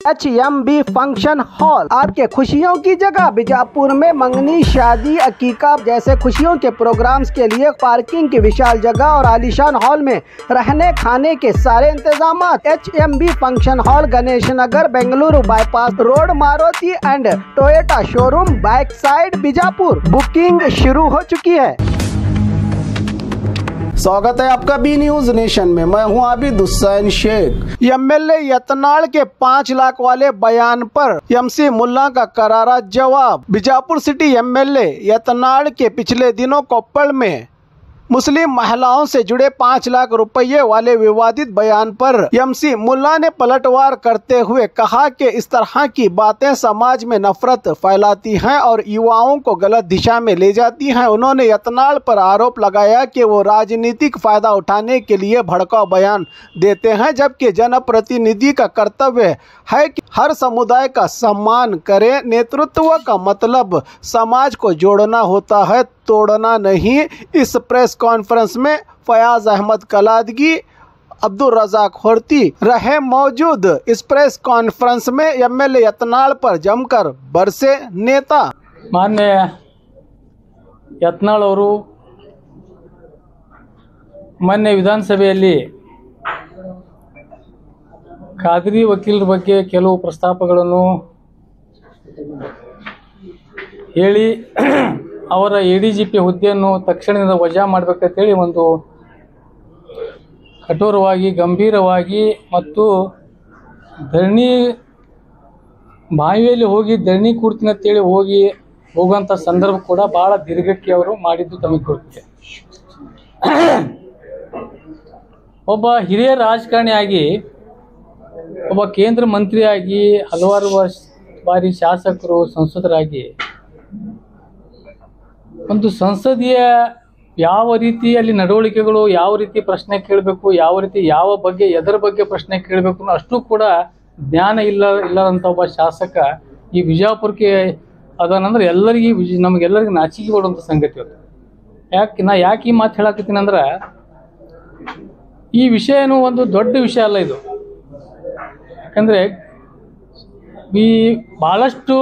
HMB function hall आपके खुशियों की जगह। बीजापुर में मंगनी, शादी, अकीका जैसे खुशियों के प्रोग्राम्स के लिए पार्किंग की विशाल जगह और आलीशान हॉल में रहने खाने के सारे इंतजाम। HMB function hall Ganesh Nagar, Bengaluru bypass road, Maruti and Toyota showroom, back side, Bijapur. Booking शुरू हो चुकी है। स्वागत है आपका बी न्यूज नेशन में। मैं हूं आबिद हुसैन शेख। एमएलए यत्नाल के 5 लाख वाले बयान पर MC मुल्ला का करारा जवाब। बीजापुर सिटी एमएलए यत्नाल के पिछले दिनों कोप्पड़ में मुस्लिम महिलाओं से जुड़े 5 लाख रुपये वाले विवादित बयान पर MC मुल्ला ने पलटवार करते हुए कहा कि इस तरह की बातें समाज में नफरत फैलाती हैं और युवाओं को गलत दिशा में ले जाती हैं। उन्होंने यत्नाल पर आरोप लगाया कि वो राजनीतिक फायदा उठाने के लिए भड़काऊ बयान देते हैं, जबकि जनप्रतिनिधि का कर्तव्य है कि हर समुदाय का सम्मान करें। नेतृत्व का मतलब समाज को जोड़ना होता है, तोड़ना नहीं। इस प्रेस कॉन्फ्रेंस में फयाज अहमद कलादगी, अब्दुल रजाक होर्ती रहे मौजूद। इस प्रेस कॉन्फ्रेंस में एमएलए यत्नाल पर जमकर बरसे नेता। मान्य यत्नाल ಅವರು ಮಾನ್ಯ ವಿಧಾನಸಭೆಯಲ್ಲಿ ಖಾದ್ರಿ ವಕೀಲರ ಬಗ್ಗೆ ಕೆಲವು ಪ್ರಸ್ತಾಪಗಳನ್ನು ಹೇಳಿ ಅವರ ADGP ಹುದ್ದೆಯನ್ನು ತಕ್ಷಣದಿಂದ ವಜಾ ಮಾಡಬೇಕಂತೇಳಿ ಒಂದು ಕಠೋರವಾಗಿ, ಗಂಭೀರವಾಗಿ ಮತ್ತು ಧರಣಿ ಬಾವಿಯಲ್ಲಿ ಹೋಗಿ ಧರಣಿ ಕೂಡ್ತೀನಿ ಅಂತೇಳಿ ಹೋಗುವಂಥ ಸಂದರ್ಭ ಕೂಡ ಭಾಳ ದೀರ್ಘಕ್ಕೆ ಅವರು ಮಾಡಿದ್ದು ತಮಗೆ ಗೊತ್ತಿದೆ. ಒಬ್ಬ ಹಿರಿಯ ರಾಜಕಾರಣಿಯಾಗಿ, ಒಬ್ಬ ಕೇಂದ್ರ ಮಂತ್ರಿಯಾಗಿ, ಹಲವಾರು ಬಾರಿ ಶಾಸಕರು, ಸಂಸದರಾಗಿ ಒಂದು ಸಂಸದೀಯ ಯಾವ ರೀತಿ ಅಲ್ಲಿ ನಡವಳಿಕೆಗಳು, ಯಾವ ರೀತಿ ಪ್ರಶ್ನೆ ಕೇಳಬೇಕು, ಯಾವ ರೀತಿ ಯಾವ ಬಗ್ಗೆ ಎದರ ಬಗ್ಗೆ ಪ್ರಶ್ನೆ ಕೇಳಬೇಕು ಅಷ್ಟು ಕೂಡ ಜ್ಞಾನ ಇಲ್ಲದಂಥ ಒಬ್ಬ ಶಾಸಕ ಈ ಬಿಜಾಪುರಕ್ಕೆ ಅದಾನಂದ್ರೆ ನಮಗೆಲ್ಲರಿಗೂ ನಾಚಿಕೆ ಪಡುವಂಥ ಸಂಗತಿ ಅದು. ಯಾಕೆ ಈ ಮಾತು ಹೇಳಕತ್ತೀನಿ ಅಂದ್ರೆ, ಈ ವಿಷಯನೂ ಒಂದು ದೊಡ್ಡ ವಿಷಯ ಅಲ್ಲ ಇದು. ಯಾಕಂದರೆ ಈ ಭಾಳಷ್ಟು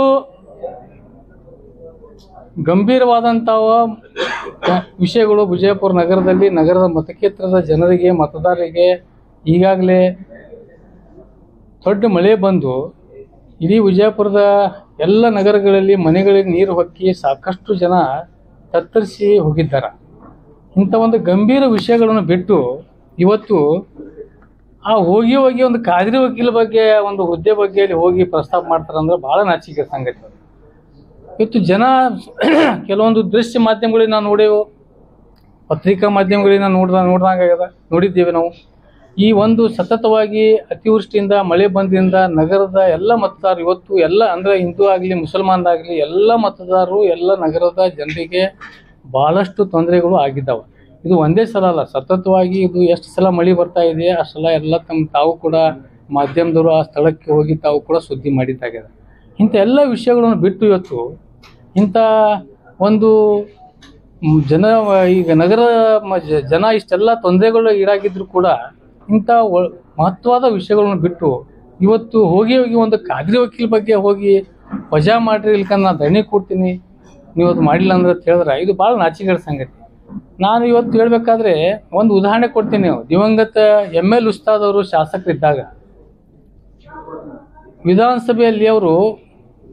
ಗಂಭೀರವಾದಂಥ ವಿಷಯಗಳು ವಿಜಯಪುರ ನಗರದಲ್ಲಿ, ನಗರದ ಮತಕ್ಷೇತ್ರದ ಜನರಿಗೆ, ಮತದಾರರಿಗೆ ಈಗಾಗಲೇ ದೊಡ್ಡ ಮಳೆ ಬಂದು ಇಡೀ ವಿಜಯಪುರದ ಎಲ್ಲ ನಗರಗಳಲ್ಲಿ ಮನೆಗಳಿಗೆ ನೀರು ಹೊಕ್ಕಿ ಸಾಕಷ್ಟು ಜನ ತತ್ತರಿಸಿ ಹೋಗಿದ್ದಾರೆ. ಇಂಥ ಒಂದು ಗಂಭೀರ ವಿಷಯಗಳನ್ನು ಬಿಟ್ಟು ಇವತ್ತು ಹೋಗಿ ಒಂದು ಖಾದ್ರಿ ವಕೀಲ ಬಗ್ಗೆ, ಒಂದು ಹುದ್ದೆ ಬಗ್ಗೆ ಅಲ್ಲಿ ಹೋಗಿ ಪ್ರಸ್ತಾಪ ಮಾಡ್ತಾರಂದ್ರೆ ಭಾಳ ನಾಚಿಕೆ ಸಂಗತಿ. ಇವತ್ತು ಜನ ಕೆಲವೊಂದು ದೃಶ್ಯ ಮಾಧ್ಯಮಗಳಿಗೆ ನಾವು ನೋಡೇವು, ಪತ್ರಿಕಾ ಮಾಧ್ಯಮಗಳಿಗೆ ನಾವು ನೋಡಿದ್ದೇವೆ ನಾವು. ಈ ಒಂದು ಸತತವಾಗಿ ಅತಿವೃಷ್ಟಿಯಿಂದ, ಮಳೆ ಬಂದಿಂದ ನಗರದ ಎಲ್ಲ ಮತದಾರರು ಇವತ್ತು ಎಲ್ಲ ಅಂದರೆ ಹಿಂದೂ ಆಗಲಿ ಮುಸಲ್ಮಾನರಾಗಲಿ ಎಲ್ಲ ಮತದಾರರು, ಎಲ್ಲ ನಗರದ ಜನರಿಗೆ ಭಾಳಷ್ಟು ತೊಂದರೆಗಳು ಆಗಿದ್ದಾವೆ. ಇದು ಒಂದೇ ಸಲ ಅಲ್ಲ, ಸತತವಾಗಿ ಇದು ಎಷ್ಟು ಸಲ ಮಳೆ ಬರ್ತಾ ಇದೆ ಅಷ್ಟು ಸಲ ಎಲ್ಲ ತಾವು ಕೂಡ ಮಾಧ್ಯಮದವರು ಆ ಸ್ಥಳಕ್ಕೆ ಹೋಗಿ ತಾವು ಕೂಡ ಸುದ್ದಿ ಮಾಡಿದ್ದಾಗಿದೆ. ಇಂಥ ಎಲ್ಲ ವಿಷಯಗಳನ್ನು ಬಿಟ್ಟು ಇವತ್ತು ಇಂಥ ಒಂದು ಈಗ ನಗರ ಜನ ಇಷ್ಟೆಲ್ಲ ತೊಂದರೆಗಳು ಈಡಾಗಿದ್ರು ಕೂಡ ಇಂಥ ಮಹತ್ವದ ವಿಷಯಗಳನ್ನು ಬಿಟ್ಟು ಇವತ್ತು ಹೋಗಿ ಒಂದು ಖಾದ್ರಿ ವಕೀಲ ಬಗ್ಗೆ ಹೋಗಿ ವಜಾ ಮಾಡ್ರಿ, ಇಲ್ಕಂದ್ರೆ ನಾನು ಧರಣಿ ಕೊಡ್ತೀನಿ, ನೀವು ಅದು ಮಾಡಿಲ್ಲ ಅಂದ್ರೆ ಹೇಳಿದ್ರೆ ಇದು ಭಾಳ ನಾಚಿಕೆಗಳ ಸಂಗತಿ. ನಾನು ಇವತ್ತು ಹೇಳಬೇಕಾದ್ರೆ ಒಂದು ಉದಾಹರಣೆ ಕೊಡ್ತೀನಿ. ದಿವಂಗತ ML ಉಸ್ತಾದ್ ಅವರು ಶಾಸಕರಿದ್ದಾಗ ವಿಧಾನಸಭೆಯಲ್ಲಿ ಅವರು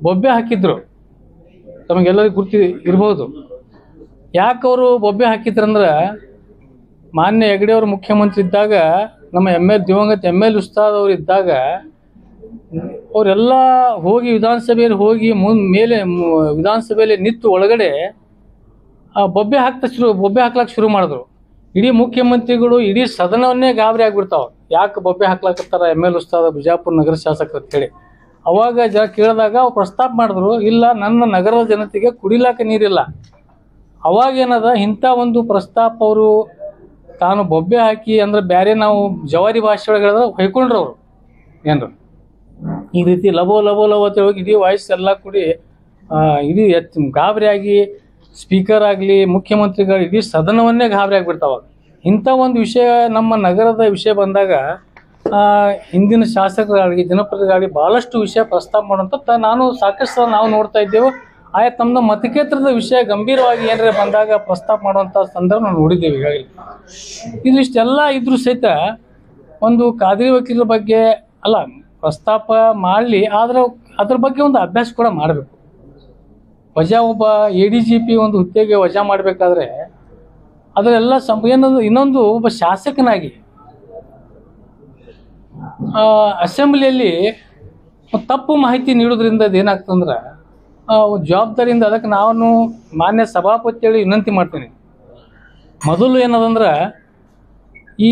ಬೊಬ್ಬೆ ಹಾಕಿದ್ರು, ತಮಗೆಲ್ಲರಿಗೂ ಇರ್ಬೋದು. ಯಾಕೆ ಅವರು ಬೊಬ್ಬೆ ಹಾಕಿದ್ರಂದ್ರೆ, ಮಾನ್ಯ ಹೆಗಡೆ ಅವರು ಮುಖ್ಯಮಂತ್ರಿ ಇದ್ದಾಗ, ನಮ್ಮ ದಿವಂಗತ ML ಉಸ್ತಾದ್ ಅವರು ಇದ್ದಾಗ ಅವರೆಲ್ಲ ಹೋಗಿ ವಿಧಾನಸಭೆಯಲ್ಲಿ ಹೋಗಿ ಮೇಲೆ ವಿಧಾನಸಭೆಯಲ್ಲಿ ನಿಂತು ಒಳಗಡೆ ಬೊಬ್ಬೆ ಹಾಕ್ಲಕ್ಕೆ ಶುರು ಮಾಡಿದ್ರು. ಇಡೀ ಮುಖ್ಯಮಂತ್ರಿಗಳು, ಇಡೀ ಸದನವನ್ನೇ ಗಾಬರಿ ಆಗಿಬಿಡ್ತಾವೆ. ಯಾಕೆ ಬೊಬ್ಬೆ ಹಾಕ್ಲಾಕತ್ತಾರ ML ಉಸ್ತಾದ್ ಬಿಜಾಪುರ ನಗರ ಶಾಸಕರು ಅಂತೇಳಿ. ಅವಾಗ ಕೇಳಿದಾಗ ಅವ್ರು ಪ್ರಸ್ತಾಪ ಮಾಡಿದ್ರು, ಇಲ್ಲ ನನ್ನ ನಗರದ ಜನತೆಗೆ ಕುಡಿಲಾಕ ನೀರಿಲ್ಲ. ಅವಾಗೇನದ ಇಂಥ ಒಂದು ಪ್ರಸ್ತಾಪ ಅವರು ತಾನು ಬೊಬ್ಬೆ ಹಾಕಿ ಅಂದ್ರೆ ಬೇರೆ ನಾವು ಜವಾರಿ ಭಾಷೆ ಒಳಗೆ ಹೇಳಿದ್ರೆ ಹೊಯ್ಕೊಂಡ್ರು ಅವರು ಏನ್ರು ಈ ರೀತಿ ಲವೋ ಅಂತ ಹೋಗಿ ಇಡೀ ವಾಯ್ಸ್ ಎಲ್ಲ ಕೂಡಿ ಇಡೀ ಗಾಬರಿಯಾಗಿ ಸ್ಪೀಕರ್ ಆಗಲಿ ಮುಖ್ಯಮಂತ್ರಿಗಳು ಇಡೀ ಸದನವನ್ನೇ ಗಾಬರಿ ಆಗಿಬಿಡ್ತಾವಾಗ. ಇಂಥ ಒಂದು ವಿಷಯ ನಮ್ಮ ನಗರದ ವಿಷಯ ಬಂದಾಗ ಹಿಂದಿನ ಶಾಸಕರಾಗಲಿ ಜನಪ್ರತಿನಿಧಿಗಳಾಗಲಿ ಭಾಳಷ್ಟು ವಿಷಯ ಪ್ರಸ್ತಾಪ ಮಾಡುವಂಥ ನಾನು ಸಾಕಷ್ಟು ಸಲ ನಾವು ನೋಡ್ತಾ ಇದ್ದೇವೆ. ಆಯಾ ತಮ್ಮ ಮತಕ್ಷೇತ್ರದ ವಿಷಯ ಗಂಭೀರವಾಗಿ ಏನಾರ ಬಂದಾಗ ಪ್ರಸ್ತಾಪ ಮಾಡುವಂಥ ಸಂದರ್ಭ ನಾವು ನೋಡಿದ್ದೇವೆ ಈಗಾಗಲೇ. ಇದಿಷ್ಟೆಲ್ಲ ಇದ್ರೂ ಸಹಿತ ಒಂದು ಕಾದ್ರಿ ವಕೀಲರ ಬಗ್ಗೆ ಅಲ್ಲ ಪ್ರಸ್ತಾಪ ಮಾಡಲಿ, ಆದ್ರೆ ಅದ್ರ ಬಗ್ಗೆ ಒಂದು ಅಭ್ಯಾಸ ಕೂಡ ಮಾಡಬೇಕು. ವಜಾ ಒಬ್ಬ ADGP ಒಂದು ಹುದ್ದೆಗೆ ವಜಾ ಮಾಡಬೇಕಾದ್ರೆ ಅದರೆಲ್ಲ ಇನ್ನೊಂದು ಒಬ್ಬ ಶಾಸಕನಾಗಿ ಅಸೆಂಬ್ಲಿಯಲ್ಲಿ ತಪ್ಪು ಮಾಹಿತಿ ನೀಡೋದ್ರಿಂದ ಅದೇನಾಗ್ತಂದ್ರೆ ಜವಾಬ್ದಾರಿಯಿಂದ ಅದಕ್ಕೆ ನಾನು ಮಾನ್ಯ ಸಭಾಪತಿ ಹೇಳಿ ವಿನಂತಿ ಮಾಡ್ತೀನಿ. ಮೊದಲು ಏನದಂದ್ರೆ ಈ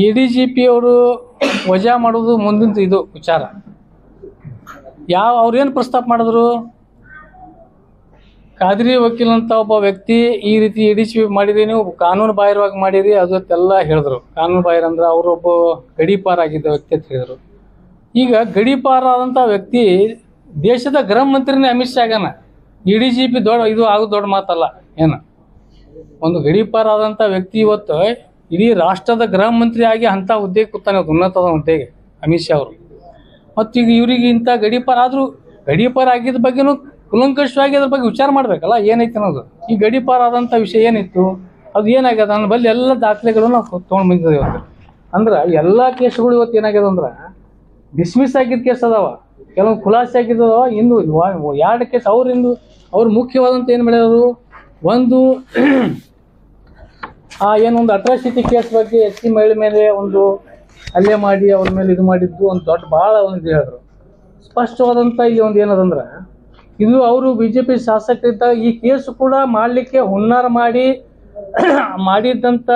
ADGP ಅವರು ವಜಾ ಮಾಡೋದು ಮುಂದಿನ ಇದು ವಿಚಾರ. ಅವ್ರೇನು ಪ್ರಸ್ತಾಪ ಮಾಡಿದ್ರು, ಕಾದ್ರಿ ವಕೀಲ್ ಅಂತ ಒಬ್ಬ ವ್ಯಕ್ತಿ ಈ ರೀತಿ ADGP ಮಾಡಿರಿ, ನೀವು ಕಾನೂನು ಬಾಹಿರವಾಗಿ ಮಾಡಿರಿ ಅದೆಲ್ಲ ಹೇಳಿದ್ರು. ಕಾನೂನು ಬಾಹಿರ ಅಂದ್ರೆ ಅವರೊಬ್ಬ ಗಡೀಪಾರ ಆಗಿದ್ದ ವ್ಯಕ್ತಿ ಅಂತ ಹೇಳಿದ್ರು. ಈಗ ಗಡೀಪಾರ ಆದಂಥ ವ್ಯಕ್ತಿ ದೇಶದ ಗೃಹ ಮಂತ್ರಿನೇ ಅಮಿತ್ ಶಾ ಆಗ್ಯಾನ. ADGP ಇದು ಆಗೋದು ದೊಡ್ಡ ಮಾತಲ್ಲ. ಏನು ಒಂದು ಗಡೀಪಾರ ಆದಂಥ ವ್ಯಕ್ತಿ ಇವತ್ತು ಇಡೀ ರಾಷ್ಟ್ರದ ಗೃಹ ಮಂತ್ರಿ ಆಗಿ ಅಂಥ ಹುದ್ದೆಗೆ ಕೂತಾನೆ, ಉನ್ನತದ ಹುದ್ದೆಗೆ ಅಮಿತ್ ಶಾ ಅವರು. ಮತ್ತು ಈಗ ಇವರಿಗೆ ಇಂಥ ಗಡೀಪಾರ ಆದರೂ ಗಡೀಪಾರ ಆಗಿದ್ದ ಬಗ್ಗೆನೂ ಕುಲಂಕಷವಾಗಿ ಅದ್ರ ಬಗ್ಗೆ ವಿಚಾರ ಮಾಡ್ಬೇಕಲ್ಲ, ಏನೈತೆ ಅನ್ನೋದು. ಈ ಗಡೀಪಾರ ಆದಂಥ ವಿಷಯ ಏನಿತ್ತು, ಅದು ಏನಾಗ್ಯದ ನನ್ನ ಬಲ್ಲಿ ಎಲ್ಲ ದಾಖಲೆಗಳು ನಾವು ತೊಗೊಂಡು ಬಂದಿದ್ದೇವೆ ಇವತ್ತು. ಅಂದ್ರೆ ಎಲ್ಲ ಕೇಸ್ಗಳು ಇವತ್ತು ಏನಾಗ್ಯದ ಅಂದ್ರೆ ಡಿಸ್ಮಿಸ್ ಆಗಿದ್ದ ಕೇಸ್ ಅದಾವ, ಕೆಲವು ಖುಲಾಸೆ ಆಗಿದ್ದಾವ. ಇನ್ನು 2 ಕೇಸ್ ಅವ್ರು ಮುಖ್ಯವಾದಂಥ ಏನು ಮಾಡಿದ್ರು, ಒಂದು ಏನೊಂದು ಅಟ್ರಾಸಿಟಿ ಕೇಸ್ ಬಗ್ಗೆ SC ಮಹಿಳೆ ಮೇಲೆ ಒಂದು ಹಲ್ಲೆ ಮಾಡಿ ಅವ್ರ ಮೇಲೆ ಇದು ಮಾಡಿದ್ದು ಒಂದು ದೊಡ್ಡ ಭಾಳ ಒಂದು ಹೇಳಿದ್ರು. ಸ್ಪಷ್ಟವಾದಂಥ ಇಲ್ಲಿ ಒಂದು ಏನದಂದ್ರೆ ಇದು ಅವರು BJP ಶಾಸಕರಿದ್ದಾಗ ಈ ಕೇಸು ಕೂಡ ಮಾಡಲಿಕ್ಕೆ ಹುನ್ನಾರ ಮಾಡಿದ್ದಂಥ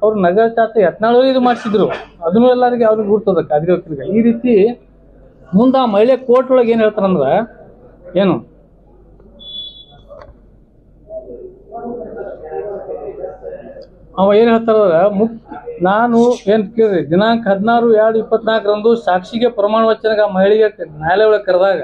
ಅವ್ರು ನಗರ ಚಾತ್ರ ಯತ್ನಾಳ್ ಇದು ಮಾಡಿಸಿದ್ರು. ಅದನ್ನು ಎಲ್ಲರಿಗೆ ಅವ್ರಿಗೆ ಗುರ್ತದ ಕಾದ್ರಿ ವಕೀಲರಿಗೆ. ಈ ರೀತಿ ಮುಂದೆ ಆ ಮಹಿಳೆ ಕೋರ್ಟ್ ಒಳಗೆ ಏನು ಹೇಳ್ತಾರಂದ್ರೆ ಏನು ಅವ ಏನು ಹೇಳ್ತಾರಂದ್ರೆ ನಾನು ಏನು ಕೇಳಿರಿ, ದಿನಾಂಕ 16/2/24 ಸಾಕ್ಷಿಗೆ ಪ್ರಮಾಣ ವಚನಕ್ಕೆ ಆ ಮಹಿಳೆಗೆ ನ್ಯಾಯಾಲಯ ಒಳಗೆ ಕರೆದಾಗ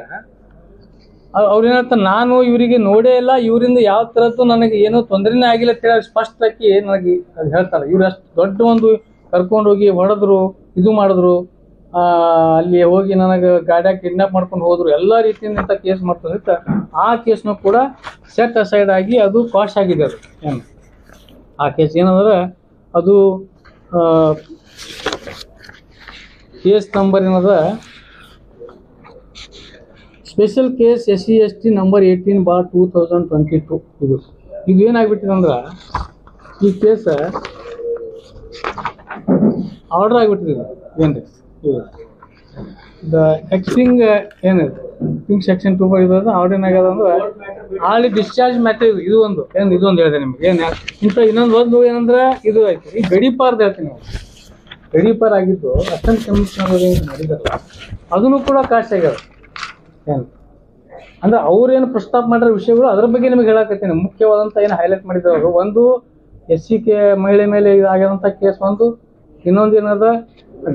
ಅವ್ರೇನು ಹೇಳ್ತಾರೆ, ನಾನು ಇವರಿಗೆ ನೋಡೇ ಇಲ್ಲ, ಇವರಿಂದ ಯಾವ ಥರದ್ದು ನನಗೆ ಏನೂ ತೊಂದರೆನೇ ಆಗಿಲ್ಲ ಅಂತ ಹೇಳಿ ಸ್ಪಷ್ಟವಾಗಿ ನನಗೆ ಅದು ಹೇಳ್ತಾರೆ. ಇವ್ರು ಅಷ್ಟು ದೊಡ್ಡ ಒಂದು ಕರ್ಕೊಂಡೋಗಿ ಹೊಡೆದ್ರು, ಇದು ಮಾಡಿದ್ರು, ಅಲ್ಲಿ ಹೋಗಿ ನನಗೆ ಗಾಡಿಯಾಗ ಕಿಡ್ನಾಪ್ ಮಾಡ್ಕೊಂಡು ಹೋದ್ರು, ಎಲ್ಲ ರೀತಿಯಿಂದ ಕೇಸ್ ಮಾಡ್ತಾರೆ. ಆ ಕೇಸ್ನು ಕೂಡ ಸೆಟ್ ಅಸೈಡ್ ಆಗಿ ಅದು ಕ್ವಾಶ್ ಆಗಿದೆ. ಅದು ಏನು ಆ ಕೇಸ್ ಏನಂದ್ರೆ ಅದು ಕೇಸ್ ನಂಬರ್ ಏನದ ಸ್ಪೆಷಲ್ ಕೇಸ್ SC/ST ನಂಬರ್ 18/2022. ಇದು ಏನಾಗ್ಬಿಟ್ಟಿದೆ ಅಂದ್ರೆ ಈ ಕೇಸ್ ಆರ್ಡರ್ ಆಗಿಬಿಟ್ಟಿದೆ. ಏನ್ರಿ ಇದು ಆಕ್ಟಿಂಗ್ ಏನಿದೆ ಆಕ್ಟಿಂಗ್ ಸೆಕ್ಷನ್ 2 ಇರೋದು ಆರ್ಡರ್ ಏನಾಗ್ಯದ ಅಂದ್ರೆ ಆಳಿ ಡಿಸ್ಚಾರ್ಜ್ ಮ್ಯಾಟರ್. ಇದೊಂದು ಹೇಳಿದೆ ನಿಮ್ಗೆ. ಏನು ಇಂಥ ಇನ್ನೊಂದು ಏನಂದ್ರೆ ಇದು ಆಯ್ತು. ಈ ಗಡೀಪಾರ್ದು ಹೇಳ್ತೀನಿ. ಗಡೀಪಾರ್ ಆಗಿದ್ದು ಅಸಿಸ್ಟೆಂಟ್ ಕಮಿಷನರ್ ಮಾಡಿದಾರಲ್ಲ ಅದನ್ನು ಕೂಡ ಕಾಸ್ಟ್ ಆಗ್ಯದ. ಏನು ಅಂದ್ರೆ ಅವ್ರೇನು ಪ್ರಸ್ತಾಪ ಮಾಡಿರೋ ವಿಷಯಗಳು ಅದ್ರ ಬಗ್ಗೆ ನಿಮಗೆ ಹೇಳಕತ್ತೀನಿ. ಮುಖ್ಯವಾದಂಥ ಏನು ಹೈಲೈಟ್ ಮಾಡಿದವರು ಒಂದು SC ಮಹಿಳೆ ಮೇಲೆ ಆಗ್ಯಾದಂಥ ಕೇಸ್ ಒಂದು, ಇನ್ನೊಂದು ಏನದ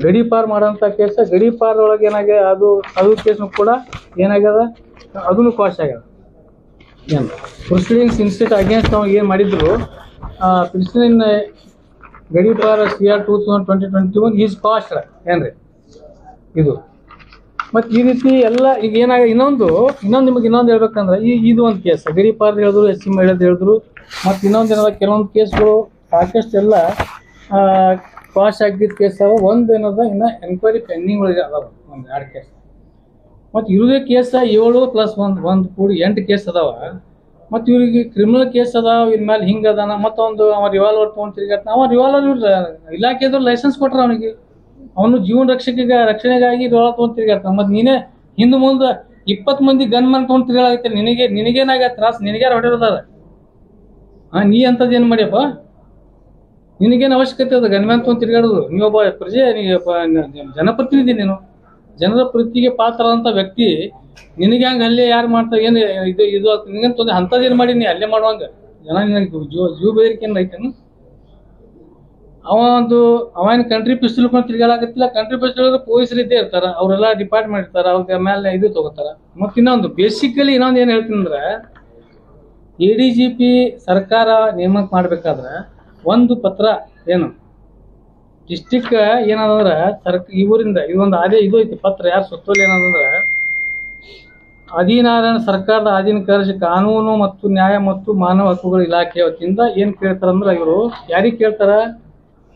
ಗಡೀಪಾರ್ ಮಾಡೋಂಥ ಕೇಸ್. ಗಡೀಪಾರ್ ಒಳಗೆ ಏನಾಗ್ಯದ ಅದು ಕೇಸ್ನು ಕೂಡ ಏನಾಗ್ಯದ ಅದನ್ನು ಕ್ವಾಶ್ ಆಗ್ಯದ. ಏನು ಪ್ರೊಸೀಡಿಂಗ್ಸ್ ಇನ್ಸ್ಟಿಟ್ಯೂಟ್ ಅಗೇನ್ಸ್ಟ್ ಅವ್ರಿಗೆ ಏನು ಮಾಡಿದ್ರು ಪ್ರಿನ್ಸಿಪಲ್ ಗಡೀಪಾರ್ CR 2021 ಈಸ್ ಕ್ವಾಶ್ಡ್. ಏನ್ರಿ ಇದು ಮತ್ತು ಈ ರೀತಿ ಎಲ್ಲ ಈಗ ಇನ್ನೊಂದು ನಿಮಗೆ ಹೇಳ್ಬೇಕಂದ್ರೆ ಇದು ಒಂದು ಕೇಸ್ ಗಡೀಪಾರ್ದು ಹೇಳಿದ್ರು, SC ಮಹಿಳೆದು ಹೇಳಿದ್ರು. ಮತ್ತು ಇನ್ನೊಂದು ಏನದ ಕೆಲವೊಂದು ಕೇಸ್ಗಳು ಸಾಕಷ್ಟು ಎಲ್ಲ ಕ್ವಾಶ್ ಆಗಿದ್ದ ಕೇಸ್ ಅವ. ಒಂದು ಏನದ ಇನ್ನು ಎನ್ಕ್ವೈರಿ ಪೆಂಡಿಂಗ್ ಒಳಗೆ ಅದಾವ ಒಂದು 2 ಕೇಸ್. ಮತ್ತು ಇರೋದೇ ಕೇಸ 7+1 ಕೂಡಿ 8 ಕೇಸ್ ಅದಾವ. ಮತ್ತು ಇವರಿಗೆ ಕ್ರಿಮಿನಲ್ ಕೇಸ್ ಅದಾವ. ಇನ್ ಮೇಲೆ ಹಿಂಗೆ ಅದಾನ. ಮತ್ತೊಂದು ಅವ ರಿವಾಲ್ವರ್ ತೊಗೊಂಡು ತಿರ್ಗಾಡ್ತಾನ. ಅವ ರಿವಾಲ್ವರ್ ಇಲಾಖೆದವ್ರು ಲೈಸೆನ್ಸ್ ಕೊಟ್ರ ಅವನಿಗೆ, ಅವನು ಜೀವನ ರಕ್ಷಣೆಗಾಗಿ ರಿವಾಲ್ವರ್ ತೊಗೊಂಡು ತಿರ್ಗಾಡ್ತಾನ. ಮತ್ತು ನೀನೇ ಹಿಂದೆ ಮುಂದೆ 20 ಮಂದಿ ಗನ್ ಮನ್ ತೊಗೊಂಡು ತಿರ್ಗಾಡತ್ತೆ. ನಿನಗೇನಾಗ ತ್ರಾಸ, ನಿನಗ್ಯಾರು ಹೊಡೆಯೋದಾರ? ನೀ ಅಂಥದ್ದು ಏನು ಮಾಡಿಯಪ್ಪ? ನಿನಗೇನು ಅವಶ್ಯಕತೆ ಅದ ಗನ್ ಮ್ಯಾನ್ ತೊಗೊಂಡು ತಿರ್ಗಾಡೋದು? ನೀವೊಬ್ಬ ಪ್ರಜೆ, ಜನಪ್ರತಿನಿಧಿ, ನೀನು ಜನರ ಪ್ರೀತಿಗೆ ಪಾತ್ರದಂಥ ವ್ಯಕ್ತಿ. ನಿನಗೆ ಹಂಗೆ ಹಲ್ಲೆ ಯಾರು ಮಾಡ್ತಾರೆ? ಏನು ಇದು ನಿನಗೇನು ತೊಂದರೆ? ಅಂಥದ್ದು ಏನು ಮಾಡಿ ನೀ ಹಲ್ಲೆ ಮಾಡುವಂಗೆ ಜನ ನಿನಗೆ ಜೀವ ಬೆದರಿಕೆ ಏನು ಐತೇನು? ಅವನ ಕಂಟ್ರಿ ಪಿಸ್ತೂಲ್ ಕೊಂಡು ತಿರ್ಗಾಡಕತ್ತಿಲ್ಲ. ಕಂಟ್ರಿ ಪಿಸ್ತೂಲ್ ಪೊಲೀಸರು ಇದ್ದೇ ಇರ್ತಾರೆ, ಅವರೆಲ್ಲ ಡಿಪಾರ್ಟ್ಮೆಂಟ್ ಇರ್ತಾರೆ, ಅವ್ರ ಮೇಲೆ ಇದು ತೊಗೋತಾರೆ. ಮತ್ತು ಇನ್ನೊಂದು ಬೇಸಿಕಲಿ ಇನ್ನೊಂದು ಏನು ಹೇಳ್ತೀನಿ ಅಂದ್ರೆ ADGP ಸರ್ಕಾರ ನೇಮಕ ಮಾಡಬೇಕಾದ್ರೆ ಒಂದು ಪತ್ರ ಏನು ಡಿಸ್ಟಿಕ್ ಏನಂದ್ರೆ ಇವರಿಂದ ಇದೊಂದು ಇದು ಐತಿ ಪತ್ರ ಯಾರು ಸುತ್ತೋಲೆ ಏನಂದ್ರೆ ಆದಿನಾರಾಯಣ ಸರ್ಕಾರದ ಅಧೀನ ಕಾನೂನು ಮತ್ತು ನ್ಯಾಯ ಮತ್ತು ಮಾನವ ಹಕ್ಕುಗಳ ಇಲಾಖೆ ವತಿಯಿಂದ ಏನು ಕೇಳ್ತಾರಂದ್ರೆ ಇವರು ಯಾರಿಗೆ ಕೇಳ್ತಾರ,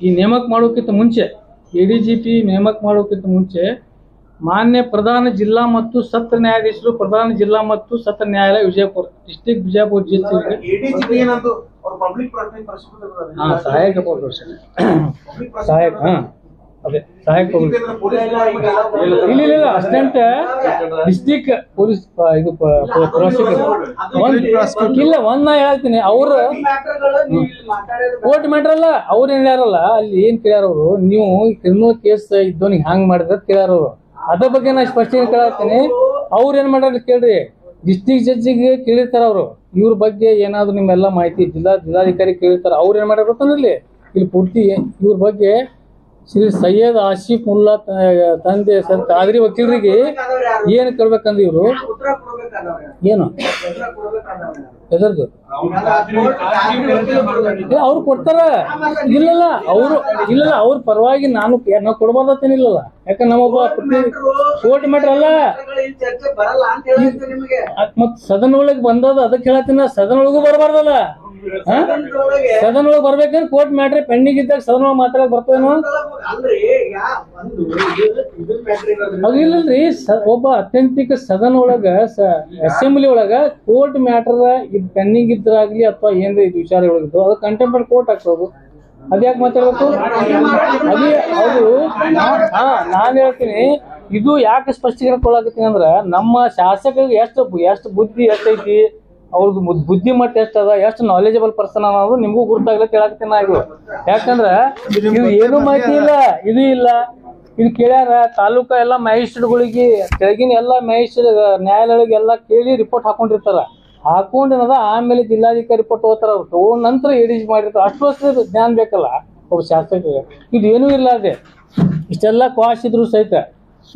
ಈ ನೇಮಕ ಮಾಡೋಕ್ಕಿಂತ ಮುಂಚೆ ADGP ನೇಮಕ ಮಾಡೋಕ್ಕಿಂತ ಮುಂಚೆ ಮಾನ್ಯ ಪ್ರಧಾನ ಜಿಲ್ಲಾ ಮತ್ತು ಸತ್ರ ನ್ಯಾಯಾಧೀಶರು, ಪ್ರಧಾನ ಜಿಲ್ಲಾ ಮತ್ತು ಸತ್ರ ನ್ಯಾಯಾಲಯ ವಿಜಯಪುರ ಡಿಸ್ಟಿಕ್ ಬಿಜಾಪುರ ಸಹಾಯಕ ಅದೇ ಸಹಾಯಕ ಇಲ್ಲ ಅಸಿಸ್ಟೆಂಟ್ ಡಿಸ್ಟಿಕ್ ಪೊಲೀಸ್ ಇದು ಪ್ರಾಸಿಕ್ಯೂಟರ್ ಇಲ್ಲ ನಾ ಹೇಳ್ತೀನಿ. ಅವ್ರ ಕೋರ್ಟ್ ಮ್ಯಾಟರ್ ಅಲ್ಲ, ಅವ್ರು ಏನ್ ಹೇಳ್ಯಾರಲ್ಲ ಅಲ್ಲಿ ಏನ್ ಕೇಳ್ಯಾರ ಅವರು, ನೀವು ಕ್ರಿಮಿನಲ್ ಕೇಸ್ ಇದ್ದವನಿಗೆ ಹ್ಯಾಂಗ್ ಮಾಡಿದ್ರೆ ಕೇಳ್ಯಾರ ಅವರು. ಅದ್ರ ಬಗ್ಗೆ ನಾ ಸ್ಪಷ್ಟೀಕರಣ ಕೇಳತ್ತೀನಿ. ಅವ್ರು ಏನ್ ಮಾಡ್ಯಾರ ಕೇಳ್ರಿ, ಡಿಸ್ಟಿಕ್ ಜಡ್ಜಿಗೆ ಕೇಳಿರ್ತಾರ ಅವರು, ಇವ್ರ ಬಗ್ಗೆ ಏನಾದ್ರು ನಿಮ್ಮೆಲ್ಲ ಮಾಹಿತಿ ಜಿಲ್ಲಾಧಿಕಾರಿ ಕೇಳಿರ್ತಾರ. ಅವ್ರು ಏನ್ ಮಾಡ್ಯಾರ ಗೊತ್ತಂದ್ರಲ್ಲಿ ಇಲ್ಲಿ ಪೂರ್ತಿ ಇವ್ರ ಬಗ್ಗೆ ಶ್ರೀ ಸೈಯದ್ ಆಸಿಫ್ ಮುಲ್ಲಾ ತಂದೆ ಸರ್ ಕಾದ್ರಿ ವಕೀಲರಿಗೆ ಏನ್ ಕೇಳ್ಬೇಕಂದ್ರೆ ಇವರು ಏನು ಎದರ್ದು ಅವ್ರು ಕೊಡ್ತಾರ. ಇಲ್ಲಲ್ಲ ಅವ್ರ ಪರವಾಗಿ ನಾವು ಕೊಡ್ಬಾರ್ದತ್ತೇನಿಲ್ಲಲ್ಲ, ಯಾಕಂದ್ರೆ ನಮ್ಮೊಬ್ಬ ಕೋರ್ಟ್ ಮ್ಯಾಟ್ರ್ ಅಲ್ಲ. ಮತ್ ಸದನ ಒಳಗೆ ಬಂದದ ಅದಕ್ಕೆ ಹೇಳತ್ತೀನಿ, ಸದನ ಒಳಗೂ ಬರಬಾರ್ದಲ್ಲ. ಸದನ ಒಳಗೆ ಬರ್ಬೇಕಂದ್ರೆ ಕೋರ್ಟ್ ಮ್ಯಾಟ್ರ್ ಪೆಂಡಿಂಗ್ ಇದ್ದಾಗ ಸದನ ಒಳಗೆ ಮಾತಾಡಕ್ ಬರ್ತದೇನೋ ಅದು ಇಲ್ಲಲ್ರಿ. ಒಬ್ಬ ಅಥೆಂಟಿಕ್ ಸದನ ಒಳಗ ಅಸೆಂಬ್ಲಿ ಒಳಗ ಕೋರ್ಟ್ ಮ್ಯಾಟರ್ ಇದು ಪೆಂಡಿಂಗ್ ಇದ್ರಾಗ್ಲಿ ಅಥವಾ ಏನ್ರಿ ಇದು ವಿಚಾರ ಒಳಗಿದ್ದು ಅದು ಕಂಟೆಂಪ್ಟ್ ಕೋರ್ಟ್ ಆಗ್ತದೆ. ಅದ್ಯಾಕೆ ಮಾತಾಡ್ಬೇಕು? ಅದೇ ಅದು ನಾನು ಹೇಳ್ತೀನಿ. ಇದು ಯಾಕೆ ಸ್ಪಷ್ಟೀಕರಣ ಕೊಡಾಕತ್ತೀನಿ ಅಂದ್ರ ನಮ್ಮ ಶಾಸಕರಿಗೆ ಎಷ್ಟು ಬುದ್ಧಿ ಎಷ್ಟೈತಿ, ಅವ್ರದ್ದು ಬುದ್ಧಿ ಮಟ್ಟ ಎಷ್ಟದ, ಎಷ್ಟು ನಾಲೆಜಬಲ್ ಪರ್ಸನ್ ಅನ್ನೋದು ನಿಮಗೂ ಗುರುತಾಗ್ಲತ್ತ ಹೇಳಾಕತ್ತೀನಿ ನಾ. ಇದು ಯಾಕಂದ್ರ ಇದು ಏನು ಮಾಹಿತಿ ಇಲ್ಲ, ಇದು ಇಲ್ಲ. ಇದು ಕೇಳ್ಯಾರ ತಾಲೂಕಾ ಎಲ್ಲ ಮ್ಯಾಜಿಸ್ಟ್ರೇಟ್ಗಳಿಗೆ ಕೆಳಗಿನ ಎಲ್ಲ ಮ್ಯಾಜಿಸ್ಟ್ರೇಟ್ ನ್ಯಾಯಾಲಯಗಳಿಗೆ ಎಲ್ಲ ಕೇಳಿ ರಿಪೋರ್ಟ್ ಹಾಕೊಂಡಿರ್ತಾರ. ಹಾಕೊಂಡೇನದ ಆಮೇಲೆ ಜಿಲ್ಲಾಧಿಕಾರಿ ರಿಪೋರ್ಟ್ ಹೋಗ್ತಾರ. ಅವ್ರು ತಗೊಂಡ್ ನಂತರ ADG ಮಾಡಿರ್ತಾರ. ಅಷ್ಟು ವರ್ಷದ ಜ್ಞಾನ ಬೇಕಲ್ಲ ಒಬ್ಬ ಶಾಸಕರಿಗೆ. ಇದು ಏನೂ ಇಲ್ಲ. ಅದೇ ಇಷ್ಟೆಲ್ಲ ಕ್ವಾಶ್ ಇದ್ರು ಸಹಿತ,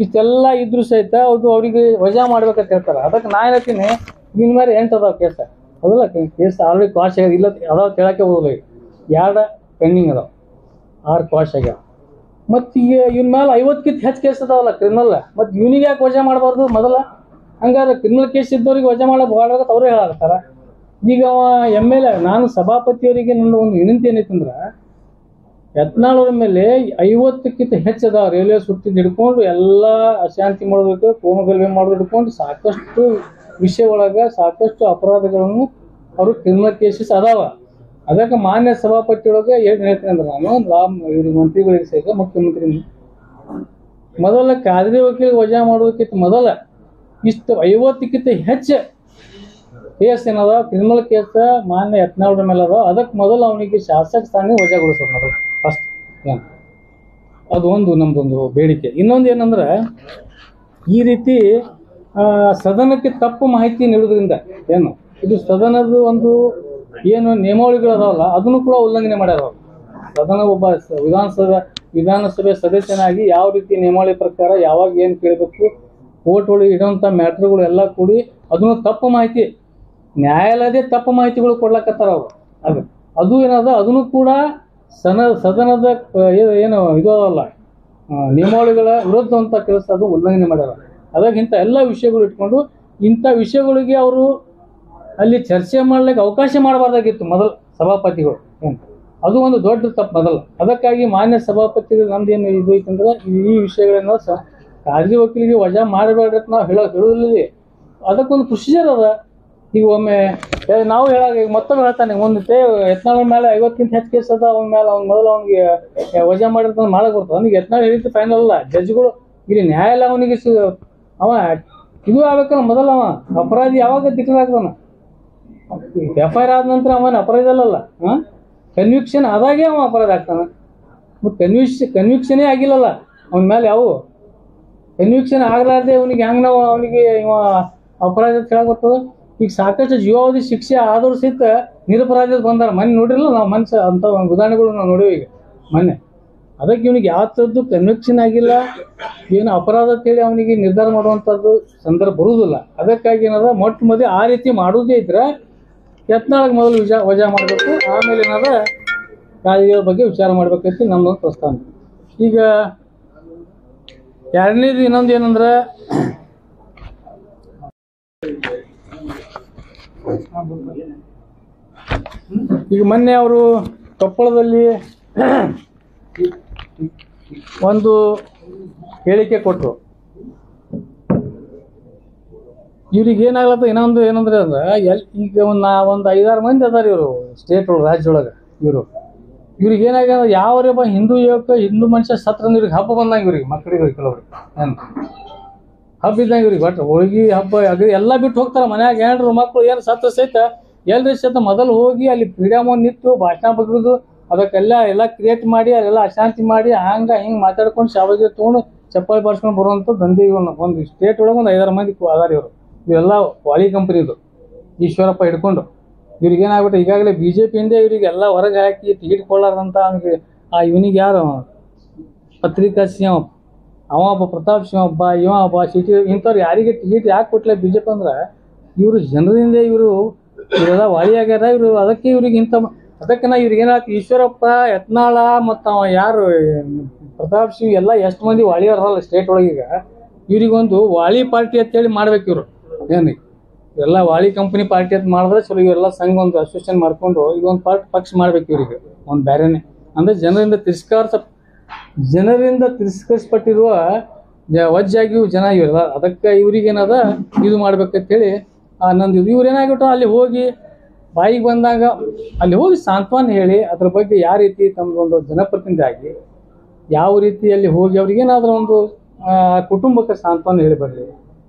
ಇಷ್ಟೆಲ್ಲ ಇದ್ರು ಸಹಿತ ಅವ್ರಿಗೆ ವಜಾ ಮಾಡ್ಬೇಕಂತ ಹೇಳ್ತಾರ. ಅದಕ್ಕೆ ನಾ ಹೇಳ್ತೀನಿ, ಇನ್ ಮೇಲೆ 8 ಅದಾವ ಕೇಸ ಅದಲ್ಲ, ಕೇಸ್ ಆಲ್ರೆಡಿ ಕ್ವಾಶ್ ಆಗ್ಯದ. ಇಲ್ಲ ಅದಾವ ಹೇಳಕ್ಕೆ ಹೋಗ್ಲಿ, 2 ಪೆಂಡಿಂಗ್ ಅದಾವ, 6 ಕ್ವಾಶ್ ಆಗ್ಯಾವ. ಮತ್ತು ಈಗ ಇವ್ನ ಮೇಲೆ 50ಕ್ಕಿಂತ ಹೆಚ್ಚು ಕೇಸ್ ಅದಾವಲ್ಲ ಕ್ರಿಮಿನಲ್. ಮತ್ತು ಇವ್ನಿಗೆ ಯಾಕೆ ವಜಾ ಮಾಡಬಾರ್ದು ಮೊದಲ? ಹಂಗಾದ್ರೆ ಕ್ರಿಮಿನಲ್ ಕೇಸ್ ಇದ್ದವ್ರಿಗೆ ವಜಾ ಮಾಡೋಕೆ ಭಾಳ ಅವರೇ ಹೇಳಾಕತ್ತಾರ. ಈಗ MLA ನಾನು ಸಭಾಪತಿಯವರಿಗೆ ನನ್ನ ಒಂದು ವಿನಂತಿ ಏನೈತಂದ್ರೆ, ಯತ್ನಾಳ್ ಅವ್ರ ಮೇಲೆ 50ಕ್ಕಿಂತ ಹೆಚ್ಚು ಅದಾವ ರೈಲ್ವೆ ಸುತ್ತಿದ್ದು ಹಿಡ್ಕೊಂಡು ಎಲ್ಲ ಅಶಾಂತಿ ಮಾಡೋದಕ್ಕೆ ಕೋಮಗಲ್ಭೆ ಮಾಡೋದು ಹಿಡ್ಕೊಂಡು ಸಾಕಷ್ಟು ವಿಷಯ ಒಳಗೆ ಸಾಕಷ್ಟು ಅಪರಾಧಗಳನ್ನು ಅವರು ಕ್ರಿಮಿನಲ್ ಕೇಸಸ್ ಅದಾವ. ಅದಕ್ಕೆ ಮಾನ್ಯ ಸಭಾಪತಿ ಒಳಗೆ ಏನು ಹೇಳ್ತೀನಿ ಅಂದ್ರೆ, ನಾನು ಇವ್ರಿಗೆ ಮಂತ್ರಿಗಳಿಗೆ ಸಹಿತ ಮುಖ್ಯಮಂತ್ರಿ ಮೊದಲ ಕಾದ್ರಿ ವಕೀಲಿಗೆ ವಜಾ ಮಾಡೋದಕ್ಕಿಂತ ಮೊದಲ ಇಷ್ಟು 50ಕ್ಕಿಂತ ಹೆಚ್ಚು ಕೇಸ್ ಏನದ ಕ್ರಿಮಿನಲ್ ಕೇಸ್ ಮಾನ್ಯ ಯತ್ನಾಳ್ ಮೇಲೆ ಅದ. ಅದಕ್ಕೆ ಮೊದಲು ಅವನಿಗೆ ಶಾಸಕ ಸ್ಥಾನ ವಜಾಗೊಳಿಸೋದು ಮೊದಲು ಫಸ್ಟ್. ಅದು ಒಂದು ನಮ್ದೊಂದು ಬೇಡಿಕೆ. ಇನ್ನೊಂದು ಏನಂದ್ರೆ, ಈ ರೀತಿ ಸದನಕ್ಕೆ ತಪ್ಪು ಮಾಹಿತಿ ನೀಡೋದ್ರಿಂದ ಏನು ಇದು ಸದನದ ಒಂದು ಏನು ನಿಯಮಾವಳಿಗಳು ಅದಾವಲ್ಲ ಅದನ್ನು ಕೂಡ ಉಲ್ಲಂಘನೆ ಮಾಡ್ಯಾರ. ಸದನ ಒಬ್ಬ ವಿಧಾನಸಭೆ ಸದಸ್ಯನಾಗಿ ಯಾವ ರೀತಿ ನಿಯಮಾವಳಿ ಪ್ರಕಾರ ಯಾವಾಗ ಏನು ಕೇಳಬೇಕು, ಕೋರ್ಟ್ ಒಳಗೆ ಇಡುವಂಥ ಮ್ಯಾಟ್ರ್ಗಳು ಎಲ್ಲ ಕೂಡಿ ಅದನ್ನು ತಪ್ಪು ಮಾಹಿತಿ, ನ್ಯಾಯಾಲಯದೇ ತಪ್ಪು ಮಾಹಿತಿಗಳು ಕೊಡ್ಲಕತ್ತಾರ ಅವರು. ಅದು ಏನದ ಅದನ್ನು ಕೂಡ ಸದನದ ಏನು ಇದು ಅಲ್ಲ ನಿಯಮಾವಳಿಗಳ ವಿರುದ್ಧ ಅಂತ ಕೆಲಸ ಅದು ಉಲ್ಲಂಘನೆ ಮಾಡ್ಯಾರ. ಅದಾಗ ಇಂಥ ಎಲ್ಲ ವಿಷಯಗಳು ಇಟ್ಕೊಂಡು ಇಂಥ ವಿಷಯಗಳಿಗೆ ಅವರು ಅಲ್ಲಿ ಚರ್ಚೆ ಮಾಡ್ಲಿಕ್ಕೆ ಅವಕಾಶ ಮಾಡಬಾರ್ದಾಗಿತ್ತು ಮೊದಲು ಸಭಾಪತಿಗಳು. ಏನು ಅದು ಒಂದು ದೊಡ್ಡ ತಪ್ಪು ಮೊದಲು. ಅದಕ್ಕಾಗಿ ಮಾನ್ಯ ಸಭಾಪತಿಗಳು ನಮ್ದೇನು ಇದು ಐತಂದ್ರೆ, ಈ ವಿಷಯಗಳನ್ನ ಕಾದ್ರಿ ವಕೀಲಿಗೆ ವಜಾ ಮಾಡಬೇಡ್ರಿ ಅಂತ ನಾವು ಹೇಳೋದಿಲ್ಲ. ಅದಕ್ಕೊಂದು ಪ್ರೊಸೀಜರ್ ಅದ. ಈಗ ಒಮ್ಮೆ ನಾವು ಹೇಳಾಗ ಮತ್ತೊಮ್ಮೆ ಹೇಳ್ತಾನೆ, ಒಂದು ಯತ್ನಾಳ್ ಮೇಲೆ 50ಕ್ಕಿಂತ ಹೆಚ್ಚು ಕೇಸ್ ಅದ, ಅವನ ಮೇಲೆ ಮೊದಲು ಅವ್ನಿಗೆ ವಜಾ ಮಾಡಿರ್ತಂದು ಮಾಡಕ್ಕೆ ಬರ್ತದೆ. ಅವ್ನಿಗೆ ಯತ್ನಾಳ್ ಹೇಳಿದ್ದು ಫೈನಲ್ ಅಲ್ಲ, ಜಡ್ಜ್ಗಳು ಇಲ್ಲಿ ನ್ಯಾಯಾಲಯ ಅವನಿಗೆ ಅವ ಇದು ಆಗ್ಬೇಕಲ್ಲ. ಮೊದಲು ಅವ ಅಪರಾಧಿ ಯಾವಾಗ ಡಿಕ್ಲೇರ್ ಆಗ್ತಾನ, FIR ಆದ ನಂತರ ಅವನ ಅಪರಾಧ ಅಲ್ಲಲ್ಲ, ಕನ್ವಿಕ್ಷನ್ ಆದಾಗೆ ಅವ ಅಪರಾಧ ಆಗ್ತಾನೆ. ಮತ್ತು ಕನ್ವಿಕ್ಷನೇ ಆಗಿಲ್ಲಲ್ಲ ಅವನ ಮೇಲೆ. ಯಾವ ಕನ್ವಿಕ್ಷನ್ ಆಗಲಾರ್ದೆ ಅವನಿಗೆ ಹೆಂಗೆ ನಾವು ಅವನಿಗೆ ಇವ ಅಪರಾಧ ಹೇಳಕ್ ಬರ್ತದೆ? ಈಗ ಸಾಕಷ್ಟು ಜೀವಾವಧಿ ಶಿಕ್ಷೆ ಆದರೂ ಸಹಿತ ನಿರಪರಾಧ ಬಂದಾರ. ಮೊನ್ನೆ ನೋಡಿರಲ್ಲ ನಾವು, ಮನುಷ್ಯ ಅಂಥ ಉದಾಹರಣೆಗಳು ನಾವು ನೋಡೀವಿ ಈಗ ಮೊನ್ನೆ. ಅದಕ್ಕೆ ಇವನಿಗೆ ಯಾವ ಥರದ್ದು ಕನ್ವಿಕ್ಷನ್ ಆಗಿಲ್ಲ, ಏನು ಅಪರಾಧ ಅಂತೇಳಿ ಅವನಿಗೆ ನಿರ್ಧಾರ ಮಾಡುವಂಥದ್ದು ಸಂದರ್ಭ ಬರುವುದಿಲ್ಲ. ಅದಕ್ಕಾಗಿ ಏನದ ಮೊಟ್ಟ ಮೊದಲು ಆ ರೀತಿ ಮಾಡೋದೇ ಇದ್ರೆ ಯತ್ನಾಳಗೆ ಮೊದಲು ವಜಾ ಮಾಡಬೇಕು, ಆಮೇಲೆ ಏನಾದ ಕಾಯ್ದೆಗಳ ಬಗ್ಗೆ ವಿಚಾರ ಮಾಡಬೇಕಂತ ನಮ್ಮದೊಂದು ಪ್ರಸ್ತಾವ. ಈಗ ಎರಡನೇದು ಇನ್ನೊಂದು ಏನಂದ್ರೆ ಈಗ ಮೊನ್ನೆ ಅವರು ಕೊಪ್ಪಳದಲ್ಲಿ ಒಂದು ಹೇಳಿಕೆ ಕೊಟ್ಟರು. ಇವ್ರಿಗೆ ಏನಾಗ್ಲತ್ತ ಇನ್ನೊಂದು ಏನಂದ್ರೆ ಅಂದ್ರೆ ಈಗ ಒಂದು 5-6 ಮಂದಿ ಅದಾರ ಇವರು ಸ್ಟೇಟ್ ಒಳಗೆ ರಾಜ್ಯ ಒಳಗೆ. ಇವ್ರಿಗೆ ಏನಾಗ್ಯದ ಯಾವ ಹಿಂದೂ ಯುವಕ ಹಿಂದೂ ಮನುಷ್ಯ ಸತ್ರ ಇವ್ರಿಗೆ ಹಬ್ಬ ಬಂದಂಗೆ ಇವ್ರಿಗೆ ಮಕ್ಕಳಿಗೆ ಕೆಲವ್ರಿಗೆ ಏನು ಹಬ್ಬ ಇದ್ದಂಗೆ ಇವ್ರಿಗೆ ಒಟ್ಟು ಹೋಳಿಗೆ ಹಬ್ಬ ಎಲ್ಲ ಬಿಟ್ಟು ಹೋಗ್ತಾರೆ. ಮನ್ಯಾಗ ಹೆಣ್ರು ಮಕ್ಕಳು ಏನು ಸತ್ರ ಸಹಿತ ಎಲ್ರಿ ಸಹಿತ ಮೊದಲು ಹೋಗಿ ಅಲ್ಲಿ ಫ್ರೀಡಮ್ ನಿಂತು ಭಾಷಣ ಬಗ್ಗದು ಅದಕ್ಕೆಲ್ಲ ಕ್ರಿಯೇಟ್ ಮಾಡಿ ಅಲ್ಲೆಲ್ಲ ಅಶಾಂತಿ ಮಾಡಿ ಹಿಂಗೆ ಮಾತಾಡ್ಕೊಂಡು ಶಾವಗಿ ತೊಗೊಂಡು ಚಪ್ಪಾಳಿ ಬಾರಿಸ್ಕೊಂಡು ಬರುವಂಥ ದಂಧೆ ಒಂದು ಸ್ಟೇಟ್ ಒಳಗೆ ಒಂದು 5-6 ಮಂದಿ ಅದಾರ ಇವರು. ಇವೆಲ್ಲ ವಾಳಿ ಕಂಪ್ನಿದು ಈಶ್ವರಪ್ಪ ಹಿಡ್ಕೊಂಡು ಇವ್ರಿಗೆ ಏನಾಗ್ಬಿಟ್ಟು ಈಗಾಗಲೇ BJP ಇಂದ ಇವರಿಗೆಲ್ಲ ಹೊರಗೆ ಹಾಕಿ ಟಿಕೆಟ್ ಕೊಳ್ಳಾರ್ದಂತ ಅವ್ನಿಗೆ ಇವನಿಗೆ ಯಾರು ಪತ್ರಿಕಾ ಸಿಂಹ ಅವ ಒಬ್ಬ ಪ್ರತಾಪ್ ಸಿಂಹ ಒಬ್ಬ ಇವ ಒಬ್ಬ ಸಿಟಿ ಇಂಥವ್ರು ಯಾರಿಗೆ ಟಿಕೆಟ್ ಯಾಕೆ ಕೊಟ್ಟಲೆ BJP ಅಂದ್ರೆ ಇವರು ಜನರಿಂದ ಇವರೆಲ್ಲ ವಾಳಿ ಆಗ್ಯಾರ ಇವರು. ಅದಕ್ಕೆ ಇವ್ರಿಗೆ ಅದಕ್ಕೆ ನಾ ಇವ್ರಿಗೆ ಏನಾಯ್ತು ಈಶ್ವರಪ್ಪ ಯತ್ನಾಳ ಮತ್ತು ಅವ ಯಾರು ಪ್ರತಾಪ್ ಸಿಂಗ್ ಎಲ್ಲ ಎಷ್ಟು ಮಂದಿ ವಾಳಿಯವ್ರಲ್ಲ ಸ್ಟೇಟ್ ಒಳಗೀಗ ಇವ್ರಿಗೊಂದು ವಾಳಿ ಪಾರ್ಟಿ ಅಂತೇಳಿ ಮಾಡ್ಬೇಕು ಇವರು. ಏನು ಇವೆಲ್ಲ ವಾಳಿ ಕಂಪ್ನಿ ಪಾರ್ಟಿ ಅಂತ ಮಾಡಿದ್ರೆ ಚಲೋ. ಇವರೆಲ್ಲ ಸಂಘ ಒಂದು ಅಸೋಸಿಯೇಷನ್ ಮಾಡ್ಕೊಂಡು ಈಗ ಒಂದು ಪಕ್ಷ ಮಾಡ್ಬೇಕು ಇವ್ರಿಗೆ ಒಂದು ಬೇರೆನೆ. ಅಂದರೆ ಜನರಿಂದ ತಿರಸ್ಕರಿಸಲ್ಪಟ್ಟಿರುವ ವಜ್ಜಾಗಿಯೂ ಜನ ಇವೆಲ್ಲ. ಅದಕ್ಕೆ ಇವ್ರಿಗೇನದ ಇದು ಮಾಡ್ಬೇಕಂತೇಳಿ ನಂದು ಇವ್ರು ಏನಾಗ್ಬಿಟ್ಟು ಅಲ್ಲಿ ಹೋಗಿ ಬಾಯಿಗೆ ಬಂದಾಗ ಅಲ್ಲಿ ಹೋಗಿ ಸಾಂತ್ವನ ಹೇಳಿ ಅದ್ರ ಬಗ್ಗೆ ಯಾವ ರೀತಿ ತಮ್ಮದೊಂದು ಜನಪ್ರತಿನಿಧಿ ಆಗಿ ಯಾವ ರೀತಿಯಲ್ಲಿ ಹೋಗಿ ಅವ್ರಿಗೇನಾದ್ರೂ ಒಂದು ಕುಟುಂಬಕ್ಕೆ ಸಾಂತ್ವನ ಹೇಳಿ ಬರಲಿ,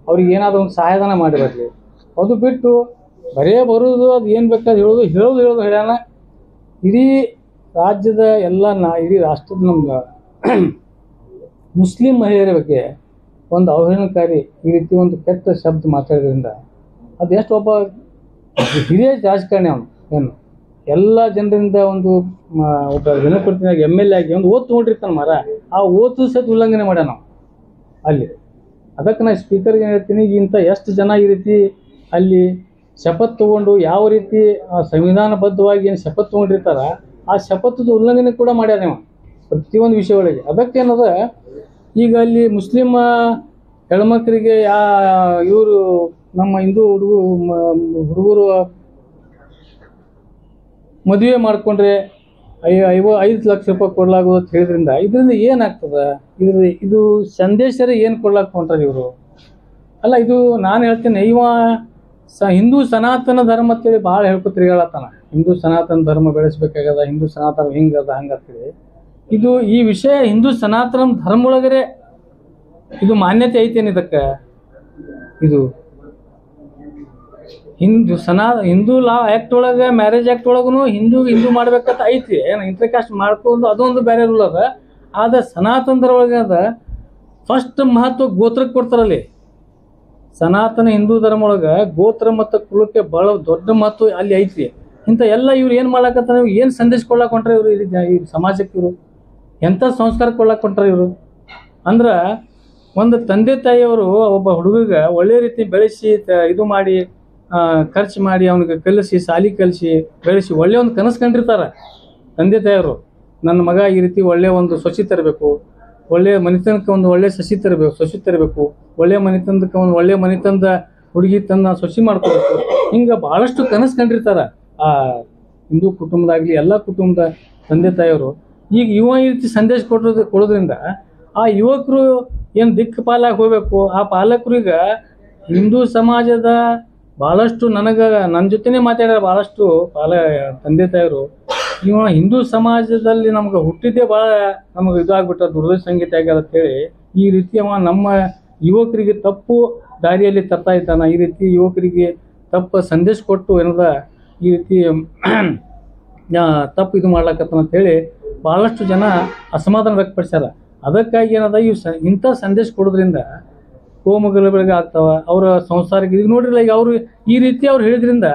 ಅವ್ರಿಗೆ ಏನಾದರೂ ಒಂದು ಸಹಾಯಧನ ಮಾಡಿ ಬರಲಿ. ಅದು ಬಿಟ್ಟು ಬರೇ ಬರೋದು ಅದು ಏನು ಬೇಕಾದ್ರೆ ಹೇಳೋದು ಹೇಳ್ಯಾನ. ಇಡೀ ರಾಜ್ಯದ ಇಡೀ ರಾಷ್ಟ್ರದ ನಮ್ಮ ಮುಸ್ಲಿಂ ಮಹಿಳೆಯರ ಬಗ್ಗೆ ಒಂದು ಅವಹೇಳನಕಾರಿ ಈ ರೀತಿ ಒಂದು ಕೆಟ್ಟ ಶಬ್ದ ಮಾತಾಡೋದ್ರಿಂದ ಅದು ಎಷ್ಟು ಒಬ್ಬ ಹಿರಿಯ ರಾಜಕಾರಣಿ ಅವನು ಏನು ಎಲ್ಲ ಜನರಿಂದ ಒಬ್ಬ ಜನಪ್ರತಿನಿಧಿಯಾಗಿ MLA ಆಗಿ ಒಂದು ಓದ್ ತೊಗೊಂಡಿರ್ತಾನೆ ಮರ ಆ ಓದು ಸಹಿತ ಉಲ್ಲಂಘನೆ ಮಾಡ್ಯಾನ ನಾವು ಅಲ್ಲಿ. ಅದಕ್ಕೆ ನಾನು ಸ್ಪೀಕರ್ಗೆ ಹೇಳ್ತೀನಿ, ಇಂಥ ಎಷ್ಟು ಜನ ಈ ರೀತಿ ಅಲ್ಲಿ ಶಪಥ ತಗೊಂಡು ಯಾವ ರೀತಿ ಸಂವಿಧಾನಬದ್ಧವಾಗಿ ಏನು ಶಪಥ ತೊಗೊಂಡಿರ್ತಾರ ಆ ಶಪಥದ ಉಲ್ಲಂಘನೆ ಕೂಡ ಮಾಡ್ಯಾರ ನೀವು ಪ್ರತಿಯೊಂದು ವಿಷಯ ಒಳಗೆ. ಅದಕ್ಕೇನದ ಈಗ ಅಲ್ಲಿ ಮುಸ್ಲಿಂ ಹೆಣ್ಮಕ್ಳಿಗೆ ಇವರು ನಮ್ಮ ಹಿಂದೂ ಹುಡುಗರು ಮದುವೆ ಮಾಡಿಕೊಂಡ್ರೆ 5 ಲಕ್ಷ ರೂಪಾಯಿ ಕೊಡಲಾಗೋದು ಅಂತ ಹೇಳಿದ್ರಿಂದ ಇದರಿಂದ ಏನಾಗ್ತದೆ? ಇದು ಸಂದೇಶರೇ ಏನು ಕೊಡ್ಲಾಕ್ ಹೊಂಟ್ರಿ ಇವರು? ಅಲ್ಲ, ಇದು ನಾನು ಹೇಳ್ತೇನೆ, ಹಿಂದೂ ಸನಾತನ ಧರ್ಮ ಅಂತೇಳಿ ಭಾಳ ಹೇಳ್ಕೊತೀರಿ ಹೇಳತ್ತಾನ. ಹಿಂದೂ ಸನಾತನ ಧರ್ಮ ಬೆಳೆಸ್ಬೇಕಾಗದ, ಹಿಂದೂ ಸನಾತನ ಹಿಂಗದ ಹಂಗಂತೇಳಿ. ಈ ವಿಷಯ ಹಿಂದೂ ಸನಾತನ ಧರ್ಮ ಒಳಗರೆ ಇದು ಮಾನ್ಯತೆ ಐತೇನು? ಇದಕ್ಕೆ ಇದು ಹಿಂದೂ ಲಾ ಆ್ಯಕ್ಟ್ ಒಳಗೆ ಮ್ಯಾರೇಜ್ ಆ್ಯಕ್ಟ್ ಒಳಗೂ ಹಿಂದೂ ಮಾಡ್ಬೇಕಂತ ಐತಿ. ಏನು ಇಂಟರ್ಕಾಸ್ಟ್ ಮಾಡ್ಕೊಂಡು ಅದೊಂದು ಬೇರೆ ರೂಲ್ ಅದ. ಆದ್ರೆ ಸನಾತನ ಧರ್ಮ ಒಳಗೆ ಅದ ಫಸ್ಟ್ ಮಹತ್ವ ಗೋತ್ರಕ್ಕೆ ಕೊಡ್ತಾರಲ್ಲಿ. ಸನಾತನ ಹಿಂದೂ ಧರ್ಮ ಒಳಗೆ ಗೋತ್ರ ಮತ್ತು ಕುಲಕ್ಕೆ ಭಾಳ ದೊಡ್ಡ ಮಹತ್ವ ಅಲ್ಲಿ ಐತಿ. ಇಂಥ ಎಲ್ಲ ಇವ್ರು ಏನು ಮಾಡ್ಲಾಕತ್ತಾರ, ಏನು ಸಂದೇಶ ಕೊಡ್ಲಾಕ್ ಹೊಂಟ್ರೆ ಇವರು ಈ ಸಮಾಜಕ್ಕೆ? ಇವರು ಎಂಥ ಸಂಸ್ಕಾರ ಕೊಡ್ಲಾಕ್ ಹೊಂಟ್ರೆ ಇವರು ಅಂದ್ರೆ ಒಂದು ತಂದೆ ತಾಯಿಯವರು ಒಬ್ಬ ಹುಡುಗಿಗೆ ಒಳ್ಳೆ ರೀತಿ ಬೆಳೆಸಿ ಇದು ಮಾಡಿ ಖರ್ಚು ಮಾಡಿ ಅವನಿಗೆ ಕಲಿಸಿ ಶಾಲಿ ಕಲಿಸಿ ಬೆಳೆಸಿ ಒಳ್ಳೆ ಒಂದು ಕನಸು ಕಂಡಿರ್ತಾರೆ ತಂದೆ ತಾಯಿಯವರು. ನನ್ನ ಮಗ ಈ ರೀತಿ ಒಳ್ಳೆ ಒಂದು ಸೊಸಿ ತರಬೇಕು, ಒಳ್ಳೆಯ ಮನೆತನಕ್ಕೆ ಒಂದು ಒಳ್ಳೆ ಸೊಸಿ ತರಬೇಕು, ಒಳ್ಳೆಯ ಮನೆತನಕ್ಕೆ ಒಂದು ಒಳ್ಳೆಯ ಮನೆತನದ ಹುಡುಗಿ ತನ್ನ ಸೊಸಿ ಮಾಡ್ಕೋಬೇಕು. ಹಿಂಗೆ ಭಾಳಷ್ಟು ಕನಸು ಕಂಡಿರ್ತಾರೆ ಆ ಹಿಂದೂ ಕುಟುಂಬದಾಗಲಿ ಎಲ್ಲ ಕುಟುಂಬದ ತಂದೆ ತಾಯಿಯವರು. ಈಗ ಈ ರೀತಿ ಸಂದೇಶ ಕೊಡೋದ್ರಿಂದ ಆ ಯುವಕರು ಏನು ದಿಕ್ಪಾಲಾಗಿ ಹೋಗ್ಬೇಕು. ಆ ಪಾಲಕರು ಈಗ ಹಿಂದೂ ಸಮಾಜದ ಭಾಳಷ್ಟು ನನ್ನ ಜೊತೆನೇ ಮಾತಾಡ್ಯಾರ ಭಾಳಷ್ಟು ತಂದೆ ತಾಯಿಯರು. ಹಿಂದೂ ಸಮಾಜದಲ್ಲಿ ನಮ್ಗೆ ಹುಟ್ಟಿದ್ದೇ ಭಾಳ ನಮಗೆ ಇದಾಗ್ಬಿಟ್ಟ, ದುರ್ದೈವ ಸಂಗೀತ ಆಗ್ಯದ ಅಂತೇಳಿ ಈ ರೀತಿ ನಮ್ಮ ಯುವಕರಿಗೆ ತಪ್ಪು ದಾರಿಯಲ್ಲಿ ತರ್ತಾ ಇದ್ದಾನ. ಈ ರೀತಿ ಯುವಕರಿಗೆ ತಪ್ಪು ಸಂದೇಶ ಕೊಟ್ಟು ಏನದ ಈ ರೀತಿ ತಪ್ಪು ಇದು ಮಾಡ್ಲಕತ್ತಾನ ಅಂತೇಳಿ ಭಾಳಷ್ಟು ಜನ ಅಸಮಾಧಾನ ವ್ಯಕ್ತಪಡಿಸ್ಯಾರ. ಅದಕ್ಕಾಗಿ ಏನದ ಇಂಥ ಸಂದೇಶ ಕೊಡೋದ್ರಿಂದ ಕೋಮುಗಲಭೆಗೆ ಆಗ್ತಾವ ಅವರ ಸಂಸಾರಕ್ಕೆ. ಈಗ ನೋಡ್ರಿಲ್ಲ, ಈಗ ಅವರು ಈ ರೀತಿ ಅವ್ರು ಹೇಳಿದ್ರಿಂದ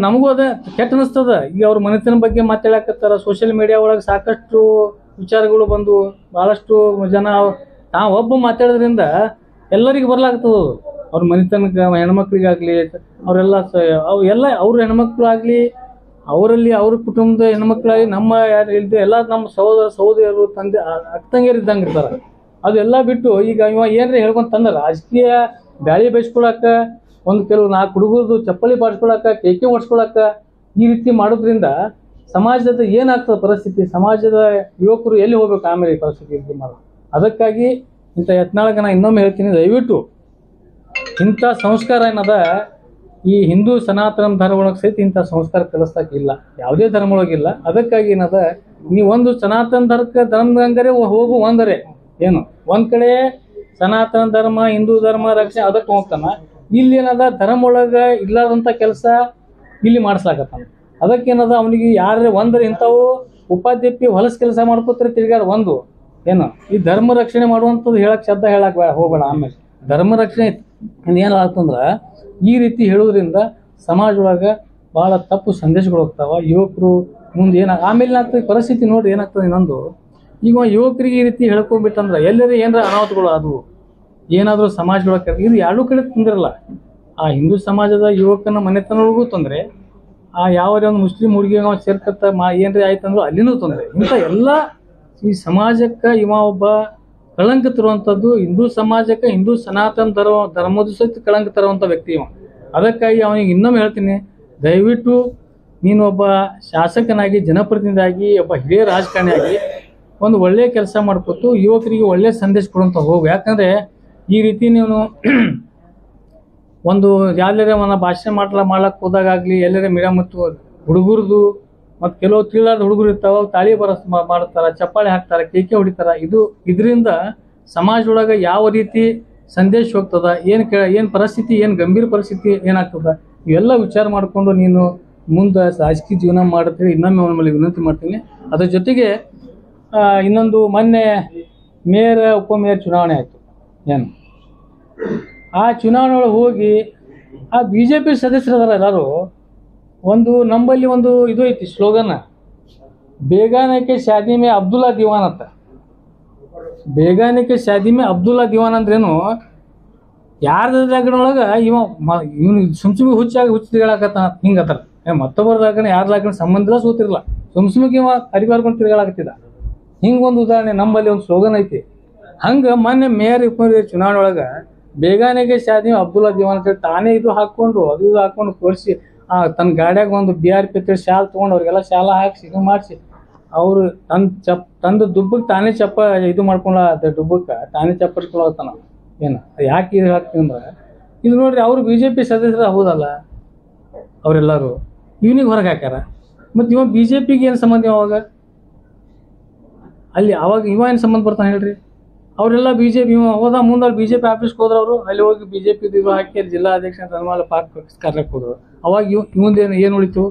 ನಮಗೂ ಅದ ಕೆಟ್ಟ ಅನಿಸ್ತದ. ಈಗ ಅವ್ರ ಮನೆತನ ಬಗ್ಗೆ ಮಾತಾಡಕತ್ತಾರ. ಸೋಷಿಯಲ್ ಮೀಡಿಯಾ ಒಳಗೆ ಸಾಕಷ್ಟು ವಿಚಾರಗಳು ಬಂದು ಭಾಳಷ್ಟು ಜನ ನಾವು ಒಬ್ಬ ಮಾತಾಡೋದ್ರಿಂದ ಎಲ್ಲರಿಗೂ ಬರ್ಲಾಗ್ತದ. ಅವ್ರ ಮನೆತನಕ್ಕೆ ಹೆಣ್ಮಕ್ಳಿಗಾಗಲಿ ಅವರೆಲ್ಲ ಅವ್ರ ಹೆಣ್ಮಕ್ಳು ಆಗಲಿ ಅವರಲ್ಲಿ ಅವ್ರ ಕುಟುಂಬದ ಹೆಣ್ಮಕ್ಳಾಗಿ ನಮ್ಮ ಯಾರು ಇಲ್ದೆ ಎಲ್ಲ ನಮ್ಮ ಸಹೋದರರು ತಂದೆ ಅಕ್ಕಂಗಿಯರು ಇದ್ದಂಗೆ ಇರ್ತಾರೆ. ಅದೆಲ್ಲ ಬಿಟ್ಟು ಈಗ ಇವ ಏನ್ರಿ ಹೇಳ್ಕೊಂತ ತಂದ ರಾಜಕೀಯ ಬ್ಯಾಳಿ ಬಯಸ್ಕೊಳಕ, ಒಂದು ಕೆಲವು 4 ಹುಡುಗರದು ಚಪ್ಪಲಿ ಬಾಡ್ಸ್ಕೊಳಕ, ಕೇಕೆ ಓಡಿಸ್ಕೊಳಕ ಈ ರೀತಿ ಮಾಡೋದ್ರಿಂದ ಸಮಾಜದ ಏನಾಗ್ತದೆ ಪರಿಸ್ಥಿತಿ, ಸಮಾಜದ ಯುವಕರು ಎಲ್ಲಿ ಹೋಗ್ಬೇಕು ಆಮೇಲೆ ಈ ಪರಿಸ್ಥಿತಿ ರೀತಿ ಮಾಡೋದು. ಅದಕ್ಕಾಗಿ ಇಂಥ ಯತ್ನಾಳಕ ನಾನು ಇನ್ನೊಮ್ಮೆ ಹೇಳ್ತೀನಿ, ದಯವಿಟ್ಟು ಇಂಥ ಸಂಸ್ಕಾರ ಏನದ ಈ ಹಿಂದೂ ಸನಾತನ ಧರ್ಮ ಒಳಗೆ ಸಹಿತ ಇಂಥ ಸಂಸ್ಕಾರ ಕಲಿಸ್ತಾಕಿಲ್ಲ, ಯಾವುದೇ ಧರ್ಮ ಒಳಗಿಲ್ಲ. ಅದಕ್ಕಾಗಿ ಏನದ ನೀವು ಒಂದು ಸನಾತನ ಧರ್ಮದಂಗರೆ ಹೋಗು ಒಂದರೆ ಏನು ಒಂದ್ ಕಡೆ ಸನಾತನ ಧರ್ಮ ಹಿಂದೂ ಧರ್ಮ ರಕ್ಷಣೆ ಅದಕ್ಕೆ ಹೋಗ್ತಾನ, ಇಲ್ಲಿ ಏನದ ಧರ್ಮ ಒಳಗ ಇಲ್ಲದಂತ ಕೆಲಸ ಇಲ್ಲಿ ಮಾಡಿಸ್ಲಾಕತ್ತಾನ. ಅದಕ್ಕೇನದ ಅವನಿಗೆ ಯಾರೇ ಒಂದರೆ ಇಂಥವು ಉಪಾಧ್ಯಕ್ಷಿ ಹೊಲಸ್ ಕೆಲಸ ಮಾಡ್ಕೋತಾರೆ ತಿರ್ಗಾರ ಒಂದು ಏನು ಈ ಧರ್ಮ ರಕ್ಷಣೆ ಮಾಡುವಂಥದ್ದು ಹೇಳಕ್ ಶಬ್ದ ಹೇಳಕ್ ಹೋಗ್ಬೇಡ. ಆಮೇಲೆ ಧರ್ಮ ರಕ್ಷಣೆ ಏನಾಗ್ತಂದ್ರ ಈ ರೀತಿ ಹೇಳೋದ್ರಿಂದ ಸಮಾಜ ಒಳಗ ಬಹಳ ತಪ್ಪು ಸಂದೇಶಗಳು ಹೋಗ್ತಾವ. ಯುವಕರು ಮುಂದೆ ಆಮೇಲೆ ಏನಾಗ್ತದೆ ಪರಿಸ್ಥಿತಿ ನೋಡ್ರಿ ಏನಾಗ್ತದೆ. ಇನ್ನೊಂದು ಈಗ ಯುವಕರಿಗೆ ಈ ರೀತಿ ಹೇಳ್ಕೊಂಡ್ಬಿಟ್ಟಂದ್ರೆ ಎಲ್ಲರೂ ಏನಾರ ಅನಾಹುತಗಳು ಅದು ಏನಾದರೂ ಸಮಾಜದೊಳಗೆ ಇದು ಎರಡೂ ಕಡೆ ತೊಂದ್ರಲ್ಲ. ಆ ಹಿಂದೂ ಸಮಾಜದ ಯುವಕನ ಮನೆತನೊಳಗೂ ತೊಂದರೆ, ಆ ಯಾವ್ಯಾವ ಒಂದು ಮುಸ್ಲಿಂ ಹುಡುಗಿಗೆ ಅವ ಸೇರ್ಕತ್ತ ಏನ್ರಿ ಆಯ್ತಂದ್ರು ಅಲ್ಲಿನೂ ತೊಂದರೆ. ಇಂಥ ಎಲ್ಲ ಈ ಸಮಾಜಕ್ಕೆ ಇವ ಒಬ್ಬ ಕಳಂಕ ತರುವಂಥದ್ದು, ಹಿಂದೂ ಸಮಾಜಕ್ಕೆ ಹಿಂದೂ ಸನಾತನ ಧರ್ಮದ ಸಹಿತ ಕಳಂಕ ತರುವಂಥ ವ್ಯಕ್ತಿ ಇವ. ಅದಕ್ಕಾಗಿ ಅವನಿಗೆ ಇನ್ನೊಮ್ಮೆ ಹೇಳ್ತೀನಿ, ದಯವಿಟ್ಟು ನೀನು ಒಬ್ಬ ಶಾಸಕನಾಗಿ ಜನಪ್ರತಿನಿಧಿಯಾಗಿ ಒಬ್ಬ ಹಿರಿಯ ರಾಜಕಾರಣಿಯಾಗಿ ಒಂದು ಒಳ್ಳೆಯ ಕೆಲಸ ಮಾಡ್ಕೊತು ಯುವಕರಿಗೆ ಒಳ್ಳೆಯ ಸಂದೇಶ ಕೊಡುವಂತ ಹೋಗು. ಯಾಕಂದ್ರೆ ಈ ರೀತಿ ನೀವು ಒಂದು ಎಲ್ಲರೇ ಒಂದು ಭಾಷಣ ಮಾಡ್ಲಕ್ಕೆ ಹೋದಾಗಲಿ ಎಲ್ಲರೇ ಮೀಡಿಯಾ ಮತ್ತು ಹುಡುಗರದು ಮತ್ತು ಕೆಲವು ತಿಳಿದಾದ ಹುಡುಗರು ಇರ್ತಾವ, ತಾಳಿ ಮಾಡ್ತಾರ, ಚಪ್ಪಾಳೆ ಹಾಕ್ತಾರ, ಕೇಕೆ ಹೊಡಿತಾರ. ಇದರಿಂದ ಸಮಾಜದೊಳಗೆ ಯಾವ ರೀತಿ ಸಂದೇಶ ಹೋಗ್ತದ, ಏನು ಪರಿಸ್ಥಿತಿ, ಏನು ಗಂಭೀರ ಪರಿಸ್ಥಿತಿ ಏನಾಗ್ತದ, ಇವೆಲ್ಲ ವಿಚಾರ ಮಾಡಿಕೊಂಡು ನೀನು ಮುಂದೆ ರಾಜಕೀಯ ಜೀವನ ಮಾಡ್ತೀವಿ ಇನ್ನೊಮ್ಮೆ ಅವನ ಮೇಲೆ ವಿನಂತಿ ಮಾಡ್ತೀನಿ. ಅದ್ರ ಜೊತೆಗೆ ಇನ್ನೊಂದು ಮೊನ್ನೆ ಮೇಯರ್ ಉಪಮೇಯರ್ ಚುನಾವಣೆ ಆಯಿತು ಏನು, ಆ ಚುನಾವಣೆ ಒಳಗೆ ಹೋಗಿ ಆ BJP ಸದಸ್ಯರದಾರ ಎಲ್ಲರೂ ಒಂದು ನಂಬಲ್ಲಿ ಒಂದು ಇದು ಐತಿ ಸ್ಲೋಗನ್, ಬೇಗಾನಕ್ಕೆ ಶಾದಿ ಮೇ ಅಬ್ದುಲ್ಲಾ ದಿವಾನ್ ಅಂತ. ಬೇಗಾನಕ್ಕೆ ಶಾದಿ ಮೇ ಅಬ್ದುಲ್ಲಾ ದಿವಾನ್ ಅಂದ್ರೇನು, ಯಾರ್ದಾಗನೊಳಗೆ ಇವನು ಸುಮ್ಸುಮಿಗೆ ಹುಚ್ಚಿ ತಿರುಗಾಕತ್ತಾನ ಹಿಂಗತ್ತಾರ. ಮತ್ತೊಬ್ಬರದಾಗನ ಯಾರ್ದಾಗನ ಸಂಬಂಧ ಇಲ್ಲ, ಸೂತಿರಲ್ಲ, ಸುಮ್ಸುಮಿಗೆ ಇವ ಅರಿಬಾರ್ಕೊಂಡು ತಿರುಗಾಕತ್ತಿದ್ದ. ಹಿಂಗೊಂದು ಉದಾಹರಣೆ ನಂಬಲ್ಲಿ ಒಂದು ಸ್ಲೋಗನ್ ಐತಿ. ಹಂಗೆ ಮೊನ್ನೆ ಮೇಯರ್ ಉಪಮೇಯರ್ ಚುನಾವಣೆ ಒಳಗೆ ಬೇಗಾನೆಗೆ ಶಾದಿ ಅಬ್ದುಲ್ಲಾ ದಿವಾನ್ ಅಂತ ತಾನೇ ಇದು ಹಾಕ್ಕೊಂಡು ಅದು ಇದು ಹಾಕ್ಕೊಂಡು ತೋರಿಸಿ ತನ್ನ ಗಾಡಿಯಾಗ ಒಂದು BRP ಶಾಲ್ ತೊಗೊಂಡು ಅವ್ರಿಗೆಲ್ಲ ಶಾಲ ಹಾಕಿ ಇದು ಮಾಡಿಸಿ ಅವರು ತಂದು ದುಬ್ಬಕ್ಕೆ ತಾನೇ ಇದು ಮಾಡ್ಕೊಂಡ ದುಬ್ಬಕ್ಕೆ ತಾನೇ ಚಪ್ಪರಿಸ್ಕೊಳತ್ತಾನ. ಏನು ಯಾಕೆ ಇದು ಹಾಕ್ತೀವಿ ಅಂದ್ರೆ ಇದು ನೋಡ್ರಿ, ಅವರು BJP ಸದಸ್ಯರು ಹೌದಲ್ಲ ಅವರೆಲ್ಲರೂ ಇವನಿಗೆ ಹೊರಗೆ ಹಾಕ್ಯಾರ. ಮತ್ತು ಇವ BJPಗೆ ಏನು ಸಂಬಂಧ ಅವಾಗ ಅಲ್ಲಿ ಅವಾಗ ಇವ ಏನು ಸಂಬಂಧ ಬರ್ತಾನೆ ಹೇಳ್ರಿ. ಅವರೆಲ್ಲ BJP ಹೋದ ಮುಂದೆ BJP ಆಫೀಸ್ಗೆ ಹೋದ್ರು, ಅವರು ಅಲ್ಲಿ ಹೋಗಿ BJP ಇದು ಹಾಕಿ ಜಿಲ್ಲಾಧ್ಯಕ್ಷ ಸನ್ಮಾನ ಕಾರ್ಯಕ್ಕೆ ಹೋದ್ರು. ಅವಾಗ ಇವಂದೇನು ಏನು ಉಳಿತು,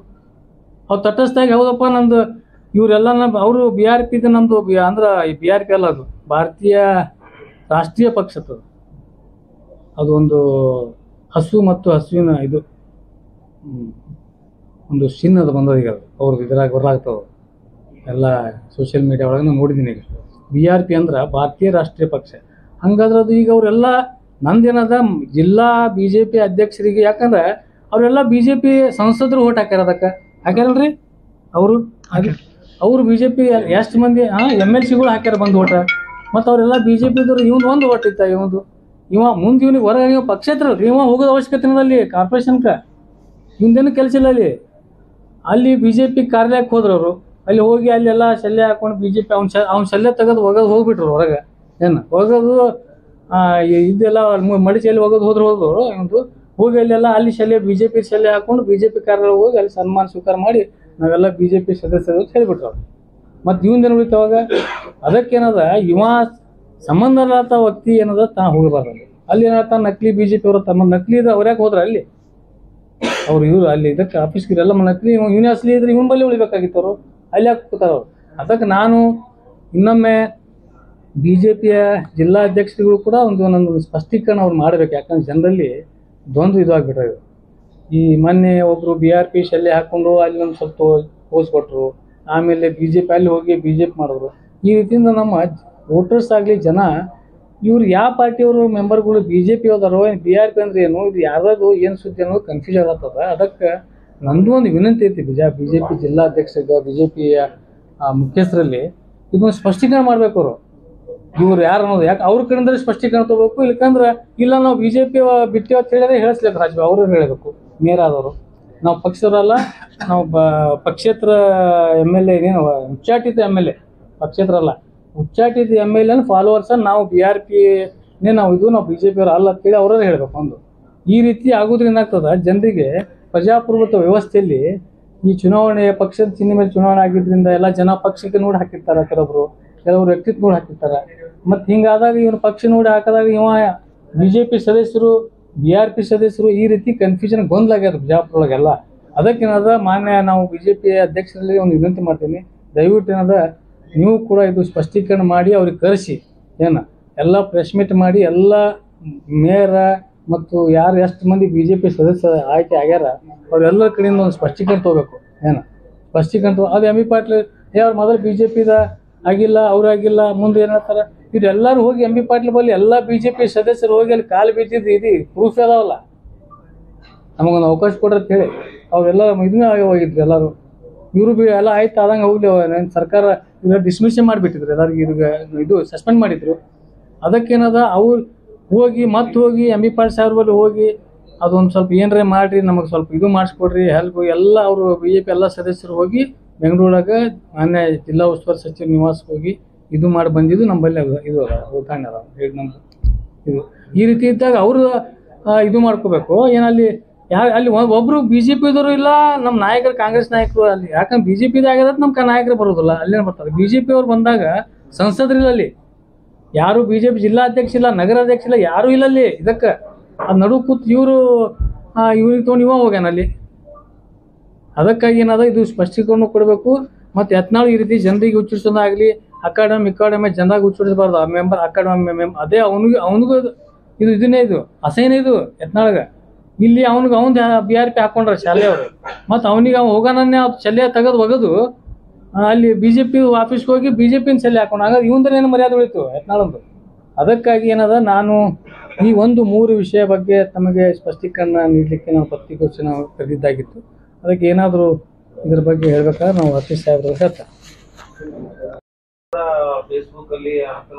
ಅವ್ರು ತಟಸ್ಥಾಗಿ ಹೌದಪ್ಪ ನಂದು ಇವರೆಲ್ಲ ಅವರು BRP ನಮ್ಮದು ಅಂದ್ರೆ BRP ಅಲ್ಲ, ಅದು ಭಾರತೀಯ ರಾಷ್ಟ್ರೀಯ ಪಕ್ಷದ್ದು. ಅದು ಒಂದು ಹಸು ಮತ್ತು ಹಸುವಿನ ಇದು ಒಂದು ಚಿನ್ನದ ಬಂದದ ಈಗ ಅವ್ರದ್ದು ಇದ್ರಾಗ ಬರಲಾಗ್ತವೆ ಎಲ್ಲ ಸೋಷಿಯಲ್ ಮೀಡಿಯಾ ಒಳಗೆ ನಾನು ನೋಡಿದ್ದೀನಿ. ಈಗ BRP ಅಂದ್ರೆ ಭಾರತೀಯ ರಾಷ್ಟ್ರೀಯ ಪಕ್ಷ. ಹಂಗಾದ್ರೆ ಅದು ಈಗ ಅವರೆಲ್ಲ ನಂದೇನದ ಜಿಲ್ಲಾ BJP ಅಧ್ಯಕ್ಷರಿಗೆ, ಯಾಕಂದ್ರೆ ಅವರೆಲ್ಲ BJP ಸಂಸದರು ಓಟ್ ಹಾಕ್ಯಾರ, ಅದಕ್ಕೆ ಹಾಕ್ಯಾರಲ್ರಿ ಅವರು BJP ಎಷ್ಟು ಮಂದಿ MLCಗಳು ಹಾಕ್ಯಾರ ಬಂದು ಓಟ. ಮತ್ತು ಅವರೆಲ್ಲ BJPದವರು ಇವನು ಒಂದು ಓಟ್ ಇತ್ತ, ಇವ ಮುಂದೆ ಇವನಿಗೆ ಹೊರಗೆ ಪಕ್ಷೇತರ ಇವ ಹೋಗೋದು ಅವಶ್ಯಕತೆ ಅಲ್ಲಿ ಕಾರ್ಪೊರೇಷನ್ಗೆ ಇವಂದೇನು ಕೆಲಸ ಇಲ್ಲ. ಅಲ್ಲಿ BJP ಕಾರ್ಯಾಲಯಕ್ಕೆ ಹೋದ್ರು ಅವರು, ಅಲ್ಲಿ ಹೋಗಿ ಅಲ್ಲೆಲ್ಲ ಶಲ್ಯ ಹಾಕೊಂಡು BJP ಅವ್ನ ಶಲ್ಯ ತೆಗೆದು ಹೋಗ್ಬಿಟ್ರು ಹೊರಗೆ. ಏನು ಹೋಗೋದು ಇದೆಲ್ಲ ಮಡಿಚಲ್ಲಿ ಹೋದ್ರು ಇವನು ಹೋಗಿ ಅಲ್ಲೆಲ್ಲ ಅಲ್ಲಿ ಶಲ್ಯ BJP ಶಲ್ಯ ಹಾಕೊಂಡು BJP ಕಾರ್ಯಾಲಯ ಹೋಗಿ ಅಲ್ಲಿ ಸನ್ಮಾನ ಸ್ವೀಕಾರ ಮಾಡಿ ನಾವೆಲ್ಲ BJP ಸದಸ್ಯರು ಅಂತ ಹೇಳಿಬಿಟ್ರು ಅವ್ರು. ಮತ್ತು ಇವಂದೇನು ಉಳಿತು ಅವಾಗ. ಅದಕ್ಕೇನದ ಇವ ಸಂಬಂಧ ಇರಲಾತ ವ್ಯಕ್ತಿ ಏನದ ತಾ ಹೋಗಬಾರ್ದು. ಅಲ್ಲಿ ಏನತ್ತ ನಕಲಿ BJP ಅವರು ತಮ್ಮ ನಕಲಿ ಇದ್ರೆ ಅವ್ರ್ಯಾಕೆ ಹೋದ್ರ ಅಲ್ಲಿ ಇವರು ಅಲ್ಲಿ ಇದಕ್ಕೆ ಆಫೀಸ್ಗೆ ಎಲ್ಲ ನಕಲಿ ಇವನೇ ಅಸಲಿ ಇದ್ರೆ ಇವನ್ ಬಲ್ಲಿ ಉಳಿಬೇಕಾಗಿತ್ತು, ಅವರು ಅಲ್ಲಿ ಯಾಕೆ ಕೂತಾರ ಅವ್ರು. ಅದಕ್ಕೆ ನಾನು ಇನ್ನೊಮ್ಮೆ BJPಯ ಜಿಲ್ಲಾ ಅಧ್ಯಕ್ಷರುಗಳು ಕೂಡ ಒಂದು ಸ್ಪಷ್ಟೀಕರಣ ಅವ್ರು ಮಾಡಬೇಕು. ಯಾಕಂದ್ರೆ ಜನರಲ್ಲಿ ದ್ವಂದ್ವ ಇದು ಆಗ್ಬಿಟ್ರೆ, ಈ ಮೊನ್ನೆ ಒಬ್ರು BRP ಶಲ್ಯ ಹಾಕೊಂಡು ಅಲ್ಲಿ ಒಂದು ಸ್ವಲ್ಪ ಹೋಸ್ಕೊಟ್ರು, ಆಮೇಲೆ BJP ಅಲ್ಲಿ ಹೋಗಿ BJP ಮಾಡಿದ್ರು. ಈ ರೀತಿಯಿಂದ ನಮ್ಮ ವೋಟರ್ಸ್ ಆಗಲಿ ಜನ ಇವ್ರು ಯಾವ ಪಾರ್ಟಿಯವರು ಮೆಂಬರ್ಗಳು BJP ಹೋದಾರೋ ಏನು BRP ಅಂದ್ರೆ ಏನು, ಇದು ಯಾರ್ದು ಏನು ಸುದ್ದಿ ಅನ್ನೋದು ಕನ್ಫ್ಯೂಸ್ ಆಗತ್ತದ. ಅದಕ್ಕೆ ನಂದು ಒಂದು ವಿನಂತಿ ಐತಿ ಬಿಜೆಪಿ ಜಿಲ್ಲಾಧ್ಯಕ್ಷರಿಗೆ ಬಿಜೆಪಿಯ ಮುಖ್ಯಸ್ಥರಲ್ಲಿ ಇದೊಂದು ಸ್ಪಷ್ಟೀಕರಣ ಮಾಡ್ಬೇಕು. ಅವರು ಇವ್ರು ಯಾರು ಅನ್ನೋದು ಯಾಕೆ ಅವ್ರ ಕಡೆಯಿಂದ ಸ್ಪಷ್ಟೀಕರಣ ತಗೋಬೇಕು. ಇಲ್ಲಕಂದ್ರೆ ಇಲ್ಲ ನಾವು ಬಿಜೆಪಿ ಬಿಟ್ಟಿವ ಅಂತ ಹೇಳಿದ್ರೆ ಹೇಳಿಸ್ಬೇಕು. ರಾಜ್ಯ ಅವರು ಹೇಳಬೇಕು, ಮೇಯರ್ ಆದವರು. ನಾವು ಪಕ್ಷದವರಲ್ಲ, ನಾವು ಪಕ್ಷೇತರ MLA, ಏನೇನು ಉಚ್ಚಾಟಿತ MLA, ಪಕ್ಷೇತರ ಅಲ್ಲ ಉಚ್ಚಾಟಿತ MLA ಫಾಲೋವರ್ಸ್ ನಾವು BRP ನಾವು BJP ಅವರು ಅಲ್ಲ ಅಂತೇಳಿ ಅವರೇ ಹೇಳಬೇಕು. ಒಂದು ಈ ರೀತಿ ಆಗೋದ್ರಿಂದ ಏನಾಗ್ತದ, ಜನರಿಗೆ ಪ್ರಜಾಪ್ರಭುತ್ವ ವ್ಯವಸ್ಥೆಯಲ್ಲಿ ಈ ಚುನಾವಣೆ ಪಕ್ಷದ ಚಿಹ್ನೆ ಮೇಲೆ ಚುನಾವಣೆ ಆಗಿದ್ರಿಂದ ಎಲ್ಲ ಜನ ಪಕ್ಷಕ್ಕೆ ನೋಡಿ ಹಾಕಿರ್ತಾರೆ, ಕೆಲವರು ವ್ಯಕ್ತಿತ್ವ ನೋಡಿ ಹಾಕಿರ್ತಾರೆ. ಮತ್ತು ಹಿಂಗಾದಾಗ ಇವನು ಪಕ್ಷ ನೋಡಿ ಹಾಕಿದಾಗ ಇವ BJP ಸದಸ್ಯರು BRP ಸದಸ್ಯರು ಈ ರೀತಿ ಕನ್ಫ್ಯೂಷನ್ ಗೊಂದಲಾಗ್ಯದ ಬಿಜಾಪುರೊಳಗೆಲ್ಲ. ಅದಕ್ಕೇನದ ಮಾನ್ಯ ನಾವು BJP ಅಧ್ಯಕ್ಷರಲ್ಲಿ ಒಂದು ವಿನಂತಿ ಮಾಡ್ತೀನಿ, ದಯವಿಟ್ಟು ಏನದ ನೀವು ಕೂಡ ಇದು ಸ್ಪಷ್ಟೀಕರಣ ಮಾಡಿ ಅವ್ರಿಗೆ ಕರೆಸಿ ಎಲ್ಲ ಪ್ರೆಸ್ ಮೀಟ್ ಮಾಡಿ ಎಲ್ಲ ಮೇಯರ ಮತ್ತು ಯಾರು ಎಷ್ಟು ಮಂದಿ BJP ಸದಸ್ಯ ಆಯ್ಕೆ ಆಗ್ಯಾರ ಅವರೆಲ್ಲರ ಕಡೆಯಿಂದ ಒಂದು ಸ್ಪಷ್ಟೀಕರಣ ತಗೋಬೇಕು. ಸ್ಪಷ್ಟೀಕರಣ ಅದು MB ಪಾಟೀಲ್ ಅವ್ರು ಮೊದಲು BJPದ ಆಗಿಲ್ಲ, ಅವ್ರಾಗಿಲ್ಲ, ಮುಂದೆ ಏನು ಹೇಳ್ತಾರೆ ಇವ್ರು ಎಲ್ಲರೂ ಹೋಗಿ MB ಪಾಟೀಲ್ ಬಲ್ಲಿ ಎಲ್ಲ BJP ಸದಸ್ಯರು ಹೋಗಿ ಅಲ್ಲಿ ಕಾಲು ಬಿದ್ದಿದ್ದು ಇದು ಪ್ರೂಫ್ ಅದಾವಲ್ಲ, ನಮಗೊಂದು ಅವಕಾಶ ಕೊಡ್ರಿ ಅಂತ ಹೇಳಿ ಅವರೆಲ್ಲ ಇದನ್ನ ಹೋಗಿದ್ರು ಎಲ್ಲರೂ. ಇವರು ಎಲ್ಲ ಆಯ್ತು ಆದಂಗೆ ಹೋಗ್ಲಿ, ಸರ್ಕಾರ ಇವಾಗ ಡಿಸ್ಮಿಸ್ ಮಾಡಿಬಿಟ್ಟಿದ್ರು ಎಲ್ಲರಿಗೂ, ಇದು ಸಸ್ಪೆಂಡ್ ಮಾಡಿದ್ರು. ಅದಕ್ಕೇನದ ಅವ್ರು ಹೋಗಿ MB ಪಾಟೀಲ್ ಸಾಹೇಬ್ರ ಬಳಿ ಹೋಗಿ ಅದೊಂದು ಸ್ವಲ್ಪ ಏನರೇ ಮಾಡಿರಿ, ನಮಗೆ ಸ್ವಲ್ಪ ಇದು ಮಾಡಿಸ್ಕೊಡ್ರಿ, ಹೆಲ್ಪ್ ಎಲ್ಲ ಅವರು BJP ಎಲ್ಲ ಸದಸ್ಯರು ಹೋಗಿ ಬೆಂಗಳೂರಾಗ ಮಾನ್ಯ ಜಿಲ್ಲಾ ಉಸ್ತುವಾರಿ ಸಚಿವ ನಿವಾಸಕ್ಕೆ ಹೋಗಿ ಇದು ಮಾಡಿ ಬಂದಿದ್ದು ನಮ್ಮಲ್ಲಿ ಇದು ಉದಾಹರಣೆ ಅದ ನಮ್ದು. ಇದು ಈ ರೀತಿ ಇದ್ದಾಗ ಅವರು ಇದು ಮಾಡ್ಕೋಬೇಕು. ಏನಲ್ಲಿ ಅಲ್ಲಿ ಒಬ್ರು BJPದವರು ಇಲ್ಲ, ನಮ್ಮ ನಾಯಕರು ಕಾಂಗ್ರೆಸ್ ನಾಯಕರು ಅಲ್ಲಿ, ಯಾಕಂದ್ರೆ BJPದ ಆಗ್ಯದ ನಮ್ಮ ನಾಯಕರು ಬರೋದಿಲ್ಲ, ಅಲ್ಲೇನು ಬರ್ತಾರೆ. BJP ಅವ್ರು ಬಂದಾಗ ಸಂಸದರಿಲ್ಲ ಅಲ್ಲಿ, ಯಾರು BJP ಜಿಲ್ಲಾಧ್ಯಕ್ಷ ಇಲ್ಲ, ನಗರಾಧ್ಯಕ್ಷ ಇಲ್ಲ, ಯಾರೂ ಇಲ್ಲ ಅಲ್ಲಿ. ಇದಕ್ಕೆ ಅದು ನಡು ಕೂತು ಇವ್ರಿಗೆ ತೊಗೊಂಡು ಹೋಗ್ಯಾನ ಅಲ್ಲಿ. ಅದಕ್ಕಾಗಿ ಏನದ ಇದು ಸ್ಪಷ್ಟೀಕರಣ ಕೊಡಬೇಕು. ಮತ್ತು ಯತ್ನಾಳ್ ಈ ರೀತಿ ಜನರಿಗೆ ಹುಚ್ಚಿಸೋದಾಗಲಿ, ಅಕಾಡೆಮಿ ಜನರಾಗಿ ಹುಚ್ಚಿಡಿಸಬಾರ್ದು. ಆ ಮೆಂಬರ್ ಅಕಾಡೆಮಿ ಅದೇ ಅವನಿಗೂ ಇದನ್ನೇ ಇದು ಅಸಹ್ಯನೇ ಇದು ಯತ್ನಾಳ್ಗೆ. ಇಲ್ಲಿ ಅವ್ನು BRP ಹಾಕೊಂಡ್ರೆ ಶಾಲೆಯವರು, ಮತ್ತು ಅವನಿಗೆ ಹೋಗೋಣನ್ನೇ ಶಲ್ಯ ಒಗದು ಅಲ್ಲಿ BJP ಆಫೀಸ್ಗೆ ಹೋಗಿ BJP ಶಲ್ಯ ಹಾಕೊಂಡು, ಹಾಗಾದ್ರೆ ಇವಂದ್ರೆ ಏನು ಮರ್ಯಾದೆ ಉಳಿತು ಯತ್ನಾಳಂದು. ಅದಕ್ಕಾಗಿ ಏನದ ನಾನು ಈ 3 ವಿಷಯ ಬಗ್ಗೆ ತಮಗೆ ಸ್ಪಷ್ಟೀಕರಣ ನೀಡಲಿಕ್ಕೆ ನಾವು ಪತ್ರಿಕೋಷ್ಠಿ ನಾವು ಕರೆದಿದ್ದಾಗಿತ್ತು. ಅದಕ್ಕೆ ಏನಾದರೂ ಇದ್ರ ಬಗ್ಗೆ ಹೇಳ್ಬೇಕಾದ್ರೆ ನಾವು ಅತೀಶ್ ಸಾಹೇಬ್ರು ಹೇಳ್ತಾರೆ.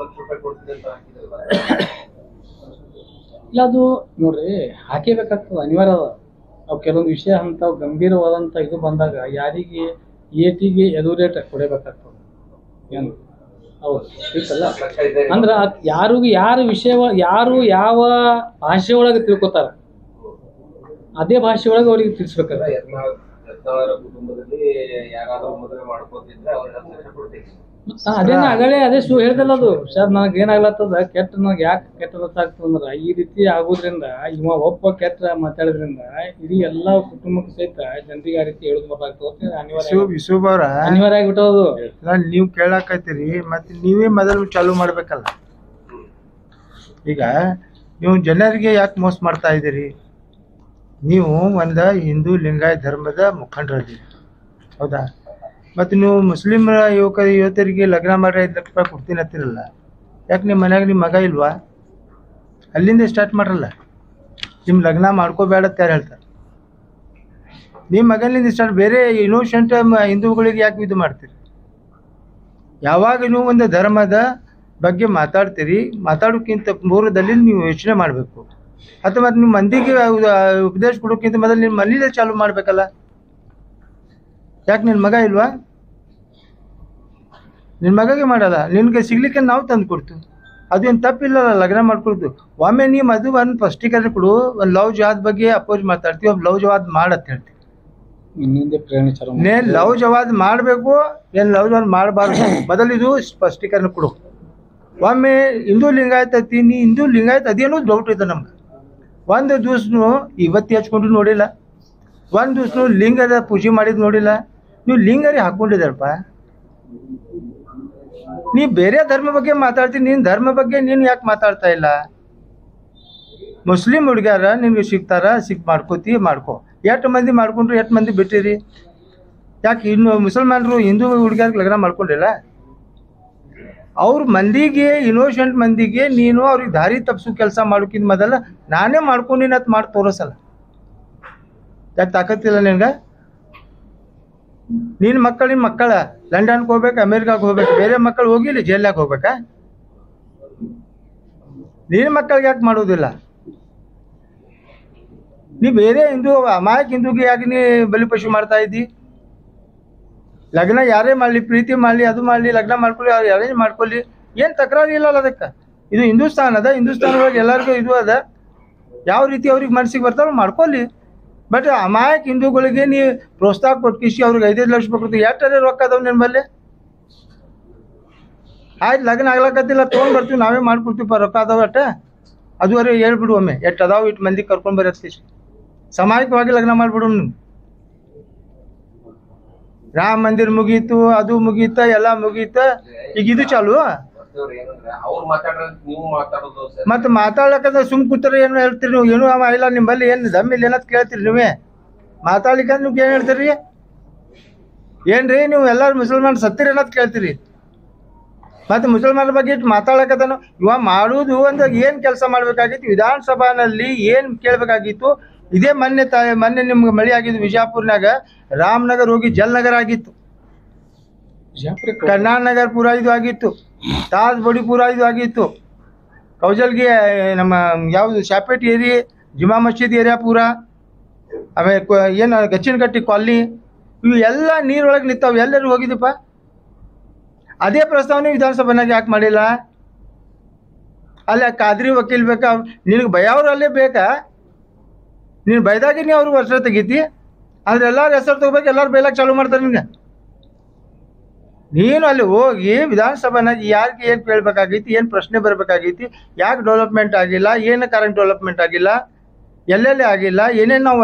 ಇಲ್ಲ ಅದು ನೋಡ್ರಿ ಹಾಕೇಬೇಕಾಗ್ತದೆ, ಅನಿವಾರ್ಯ ಅದ. ಅವು ಕೆಲವೊಂದು ವಿಷಯ ಅಂಥವು ಗಂಭೀರವಾದಂಥ ಇದು ಬಂದಾಗ ಯಾರಿಗೆ ಏಟಿಗೆ ಎದುರೇಟ್ ಕೊಡಬೇಕಾಗ್ತದೆ. ಏನು ಹೌದು ಸಿಕ್ಕಲ್ಲ ಅಂದ್ರೆ ಯಾರು ವಿಷಯ ಯಾರು ಯಾವ ಭಾಷೆ ಒಳಗೆ ತಿಳ್ಕೊತಾರ ಅದೇ ಭಾಷೆ ಒಳಗೆ ಅವ್ರಿಗೆ ತಿಳಿಸ್ಬೇಕಾದ್ರೆ. ಅದೇನ ಆಗಲೇ ಅದೇ ಹೇಳ್ದಲ್ಲ ಅದು ಸರ್, ನನಗೆ ಏನಾಗ್ಲತ್ತದ ಕೆಟ್ಟ, ನನಗೆ ಯಾಕೆ ಕೆಟ್ಟ ಗೊತ್ತಾಗ್ತದ ಅಂದ್ರೆ ಈ ರೀತಿ ಆಗೋದ್ರಿಂದ ಇವ ಒಬ್ಬ ಕೆಟ್ಟ ಮಾತಾಡೋದ್ರಿಂದ ಇಡೀ ಎಲ್ಲ ಕುಟುಂಬಕ್ಕೆ ಸಹಿತ ಜನರಿಗೆ ಆ ರೀತಿ ಹೇಳೋದು ಗೊತ್ತಾಗ್ತದೆ. ಅನಿವಾರ್ಯ ಆಗಿಬಿಟ್ಟದು. ನೀವು ಕೇಳಾಕತ್ತೀರಿ, ಮತ್ತೆ ನೀವೇ ಮೊದಲು ಚಾಲು ಮಾಡ್ಬೇಕಲ್ಲ. ಈಗ ನೀವು ಜನರಿಗೆ ಯಾಕೆ ಮೋಸ ಮಾಡ್ತಾ ಇದ್ದೀರಿ? ನೀವು ಒಂದು ಹಿಂದೂ ಲಿಂಗಾಯತ ಧರ್ಮದ ಮುಖಂಡರಿದ್ದೀರಿ, ಹೌದಾ? ಮತ್ತು ನೀವು ಮುಸ್ಲಿಮರ ಯುವತಿಯರಿಗೆ ಲಗ್ನ ಮಾಡಿ 5 ಲಕ್ಷ ರೂಪಾಯಿ ಕೊಡ್ತೀನಿ ಅಂತಿರಲ್ಲ, ಯಾಕೆ ನಿಮ್ಮ ಮನ್ಯಾಗ ನಿಮ್ಮ ಮಗ ಇಲ್ವಾ? ಅಲ್ಲಿಂದ ಸ್ಟಾರ್ಟ್ ಮಾಡ್ರಲ್ಲ. ನಿಮ್ಮ ಲಗ್ನ ಮಾಡ್ಕೋಬೇಡ ಅಂತ ಯಾರು ಹೇಳ್ತಾರೆ? ನಿಮ್ಮ ಮಗನಿಂದ ಸ್ಟಾರ್ಟ್. ಬೇರೆ ಇನ್ನೋಸೆಂಟ್ ಹಿಂದೂಗಳಿಗೆ ಯಾಕೆ ಇದು ಮಾಡ್ತೀರಿ? ಯಾವಾಗ ನೀವು ಒಂದು ಧರ್ಮದ ಬಗ್ಗೆ ಮಾತಾಡ್ತೀರಿ, ಮಾತಾಡೋಕ್ಕಿಂತ ಪೂರ್ವದಲ್ಲಿ ನೀವು ಯೋಚನೆ ಮಾಡಬೇಕು. ಅಥವಾ ನಿಮ್ಮ ಮಂದಿಗೆ ಉಪದೇಶ ಕೊಡೋಕ್ಕಿಂತ ಮೊದಲು ನಿಮ್ಮ ಮನೇಲೇ ಚಾಲು ಮಾಡಬೇಕಲ್ಲ. ಯಾಕೆ ನಿನ್ನ ಮಗ ಇಲ್ವಾ? ನಿನ್ನ ಮಗಗೆ ಮಾಡಲ್ಲ, ನಿನಗೆ ಸಿಗ್ಲಿಕ್ಕೆ ನಾವು ತಂದು ಕೊಡ್ತು, ಅದೇನು ತಪ್ಪಿಲ್ಲಲ್ಲ ಲಗ್ನ ಮಾಡ್ಕೊಳ್ತು. ಒಮ್ಮೆ ನೀವು ಅದು ಒಂದು ಸ್ಪಷ್ಟೀಕರಣ ಕೊಡು. ಒಂದು ಲವ್ ಜವಾದ್ ಬಗ್ಗೆ ಅಪೋಸ್ ಮಾತಾಡ್ತೀವಿ, ಒಬ್ಬ ಲವ್ ಜವಾದ್ ಮಾಡತ್ತೆ ಹೇಳ್ತೀವಿ. ನೇನು ಲವ್ ಜವಾದ್ ಮಾಡಬೇಕು, ಏನು ಲವ್ ಜವಾದ್ ಮಾಡಬಾರ್ದು, ಮೊದಲು ಇದು ಸ್ಪಷ್ಟೀಕರಣ ಕೊಡು. ಒಮ್ಮೆ ಹಿಂದೂ ಲಿಂಗಾಯತ ಐತಿ, ನೀ ಹಿಂದೂ ಲಿಂಗಾಯತ ಅದೇನೋ ಡೌಟ್ ಐತೆ ನಮ್ಗೆ. ಒಂದು ದಿವ್ಸನು ಇವತ್ತಿ ಹಚ್ಕೊಂಡು ನೋಡಿಲ್ಲ, ಒಂದು ದಿವ್ಸನು ಲಿಂಗದ ಪೂಜೆ ಮಾಡಿದ್ ನೋಡಿಲ್ಲ. ನೀವು ಲಿಂಗರಿ ಹಾಕೊಂಡಿದ್ದಾರಪ್ಪ. ನೀ ಬೇರೆ ಧರ್ಮ ಬಗ್ಗೆ ಮಾತಾಡ್ತೀನಿ, ನಿನ್ನ ಧರ್ಮ ಬಗ್ಗೆ ನೀನು ಯಾಕೆ ಮಾತಾಡ್ತಾ ಇಲ್ಲ? ಮುಸ್ಲಿಂ ಹುಡುಗ್ಯಾರ ನಿನ್ಗೆ ಸಿಗ್ತಾರ, ಮಾಡ್ಕೋತಿ ಮಾಡ್ಕೋ. ಎಷ್ಟು ಮಂದಿ ಮಾಡ್ಕೊಂಡ್ರು, ಎಷ್ಟು ಮಂದಿ ಬಿಟ್ಟಿರಿ? ಯಾಕೆ ಇನ್ನು ಮುಸಲ್ಮಾನರು ಹಿಂದೂ ಹುಡುಗ್ಯಾರಿಗೆ ಲಗ್ನ ಮಾಡ್ಕೊಂಡಿಲ್ಲ? ಅವ್ರ ಮಂದಿಗೆ, ಇನ್ನೋಸೆಂಟ್ ಮಂದಿಗೆ ನೀನು ಅವ್ರಿಗೆ ದಾರಿ ತಪ್ಪಿಸೋ ಕೆಲಸ ಮಾಡೋಕ್ಕಿಂತ ಮೊದಲ ನಾನೇ ಮಾಡ್ಕೊಂಡಿನ ಅಂತ ಮಾಡಿ ತೋರಿಸಲ್ಲ. ಯಾಕೆ ತಾಕತ್ತಿಲ್ಲ ನಿನ್ಗೆ? ನಿನ್ನ ಮಕ್ಕಳ ಲಂಡನ್ಗೆ ಹೋಗ್ಬೇಕು, ಅಮೇರಿಕಾಗೆ ಹೋಗ್ಬೇಕು, ಬೇರೆ ಮಕ್ಕಳು ಹೋಗಿಲ್ಲ ಜೈಲ್ನಾಗ ಹೋಗ್ಬೇಕಾ? ನಿನ್ನ ಮಕ್ಕಳಿಗೆ ಯಾಕೆ ಮಾಡೋದಿಲ್ಲ? ನೀ ಬೇರೆ ಹಿಂದೂ ಅಮಾಯಕ ಹಿಂದೂಗೆ ಯಾಕೆ ನೀ ಬಲಿಪಶು ಮಾಡ್ತಾ ಇದ್ದಿ? ಲಗ್ನ ಯಾರೇ ಮಾಡಲಿ, ಪ್ರೀತಿ ಮಾಡಲಿ, ಅದು ಮಾಡಲಿ, ಲಗ್ನ ಮಾಡ್ಕೊಳ್ಳಿ, ಅವ್ರು ಅರೇಂಜ್ ಮಾಡ್ಕೊಳ್ಳಿ, ಏನು ತಕರಾರು ಇಲ್ಲಲ್ಲ ಅದಕ್ಕೆ. ಇದು ಹಿಂದೂಸ್ತಾನ ಅದ, ಹಿಂದೂಸ್ತಾನ ಒಳಗೆ ಎಲ್ಲರಿಗೂ ಇದು ಅದ, ಯಾವ ರೀತಿ ಅವ್ರಿಗೆ ಮನಸ್ಸಿಗೆ ಬರ್ತಾರೋ ಮಾಡ್ಕೊಳ್ಳಿ. ಬಟ್ ಅಮಾಯಕ ಹಿಂದೂಗಳಿಗೆ ನೀ ಪ್ರೋತ್ಸಾಹ ಕೊಟ್ಕಿಸಿ ಅವ್ರಿಗೆ 5-5 ಲಕ್ಷ ರೂಪಾಯಿ ಕೊಡ್ತೀವಿ. ಎಷ್ಟರೇ ರೊಕ್ಕ ಅದಾವ ನಿಮ್ಮಲ್ಲಿ? ಆಯ್ತು, ಲಗ್ನ ಆಗ್ಲಕತ್ತಿಲ್ಲ, ತೊಗೊಂಡು ಬರ್ತೀವಿ, ನಾವೇ ಮಾಡ್ಕೊಡ್ತೀವಿ, ರೊಕ್ಕ ಅದಾವ ಅಟ್ಟ ಅದುವರೆ ಹೇಳ್ಬಿಡು ಒಮ್ಮೆ, ಎಷ್ಟು ಅದಾವ ಇಟ್ಟು ಮಂದಿ ಕರ್ಕೊಂಡು ಬರತ್ತೀವಿ, ಸಾಮಾಜಿಕವಾಗಿ ಲಗ್ನ ಮಾಡಿಬಿಡು. ರಾಮ ಮಂದಿರ ಮುಗೀತು, ಅದು ಮುಗೀತ, ಎಲ್ಲ ಮುಗೀತ, ಈಗ ಇದು ಚಾಲು. ಮತ್ತೆ ಮಾತಾಡ್ಲಕ್ಕಂದ್ರೆ ಸುಮ್ ಕೂತಾರೆ ಏನು ಹೇಳ್ತೀರಿ ನೀವು? ಏನು ಇಲ್ಲ ನಿಮ್ಮಲ್ಲಿ ಏನು ದಮ್ಮಿಲ್ಲ ಏನತ್ ಕೇಳ್ತೀರಿ ನೀವೇ? ಮಾತಾಡ್ಲಿಕ್ಕಂದ್ರೆ ನೀವು ಏನು ಹೇಳ್ತೀರಿ? ಏನ್ರಿ ನೀವು ಎಲ್ಲರೂ ಮುಸಲ್ಮಾನ್ ಸತ್ತಿರಿ ಅನ್ನೋದು ಕೇಳ್ತೀರಿ? ಮತ್ತೆ ಮುಸಲ್ಮಾನರ ಬಗ್ಗೆ ಇಟ್ಟು ಮಾತಾಡಕತ್ತಾನು. ಇವ ಮಾಡುವುದು ಅಂದ್ರೆ ಏನು ಕೆಲಸ ಮಾಡ್ಬೇಕಾಗಿತ್ತು? ವಿಧಾನಸಭಾನಲ್ಲಿ ಏನು ಕೇಳಬೇಕಾಗಿತ್ತು? ಇದೇ ಮೊನ್ನೆ ನಿಮ್ಗೆ ಮಳೆ ಆಗಿದ್ದು ವಿಜಯಪುರ್ನಾಗ, ರಾಮನಗರ್ ಹೋಗಿ ಜಲ್ನಗರ್ ಆಗಿತ್ತು, ಕರ್ನಾಟನಗರ್ ಪೂರ ಇದು ಆಗಿತ್ತು, ತಾಜ್ ಬಡಿ ಪೂರ ಇದು ಆಗಿತ್ತು, ಕೌಜಲ್ಗಿ ನಮ್ಮ ಯಾವುದು ಶಾಪೇಟ್ ಏರಿ, ಜುಮಾ ಮಸೀದ್ ಏರಿಯಾ ಪೂರ, ಆಮೇಲೆ ಏನು ಗಚ್ಚಿನಕಟ್ಟಿ ಕಾಲನಿ, ಇವು ಎಲ್ಲ ನೀರೊಳಗೆ ನಿಂತಾವೆ. ಎಲ್ಲರೂ ಹೋಗಿದ್ದಪ್ಪ. ಅದೇ ಪ್ರಸ್ತಾವನೆ ವಿಧಾನಸಭೆನಾಗ ಯಾಕೆ ಮಾಡಿಲ್ಲ? ಅಲ್ಲ ಖಾದ್ರಿ ವಕೀಲ್ ಬೇಕಾ ನಿನಗೆ? ಬಯವ್ರು ಅಲ್ಲೇ ಬೇಕಾ? ನೀನು ಬೈದಾಗಿ ನೀವು ಅವ್ರಿಗೆ ವರ್ಷ ತೆಗೀತಿ, ಆದರೆ ಎಲ್ಲರೂ ಹೆಸರು ತಗೋಬೇಕು, ಎಲ್ಲರೂ ಬೈಲಾಕ ಚಾಲೂ ಮಾಡ್ತಾರೆ ನಿನ್ಗೆ. ನೀನು ಅಲ್ಲಿ ಹೋಗಿ ವಿಧಾನಸಭೆನಾಗ ಯಾರಿಗೆ ಏನು ಕೇಳಬೇಕಾಗೈತಿ, ಏನು ಪ್ರಶ್ನೆ ಬರಬೇಕಾಗೈತಿ, ಯಾಕೆ ಡೆವಲಪ್ಮೆಂಟ್ ಆಗಿಲ್ಲ, ಏನು ಕರೆಂಟ್ ಡೆವಲಪ್ಮೆಂಟ್ ಆಗಿಲ್ಲ, ಎಲ್ಲೆಲ್ಲಿ ಆಗಿಲ್ಲ, ಏನೇನು ನಾವು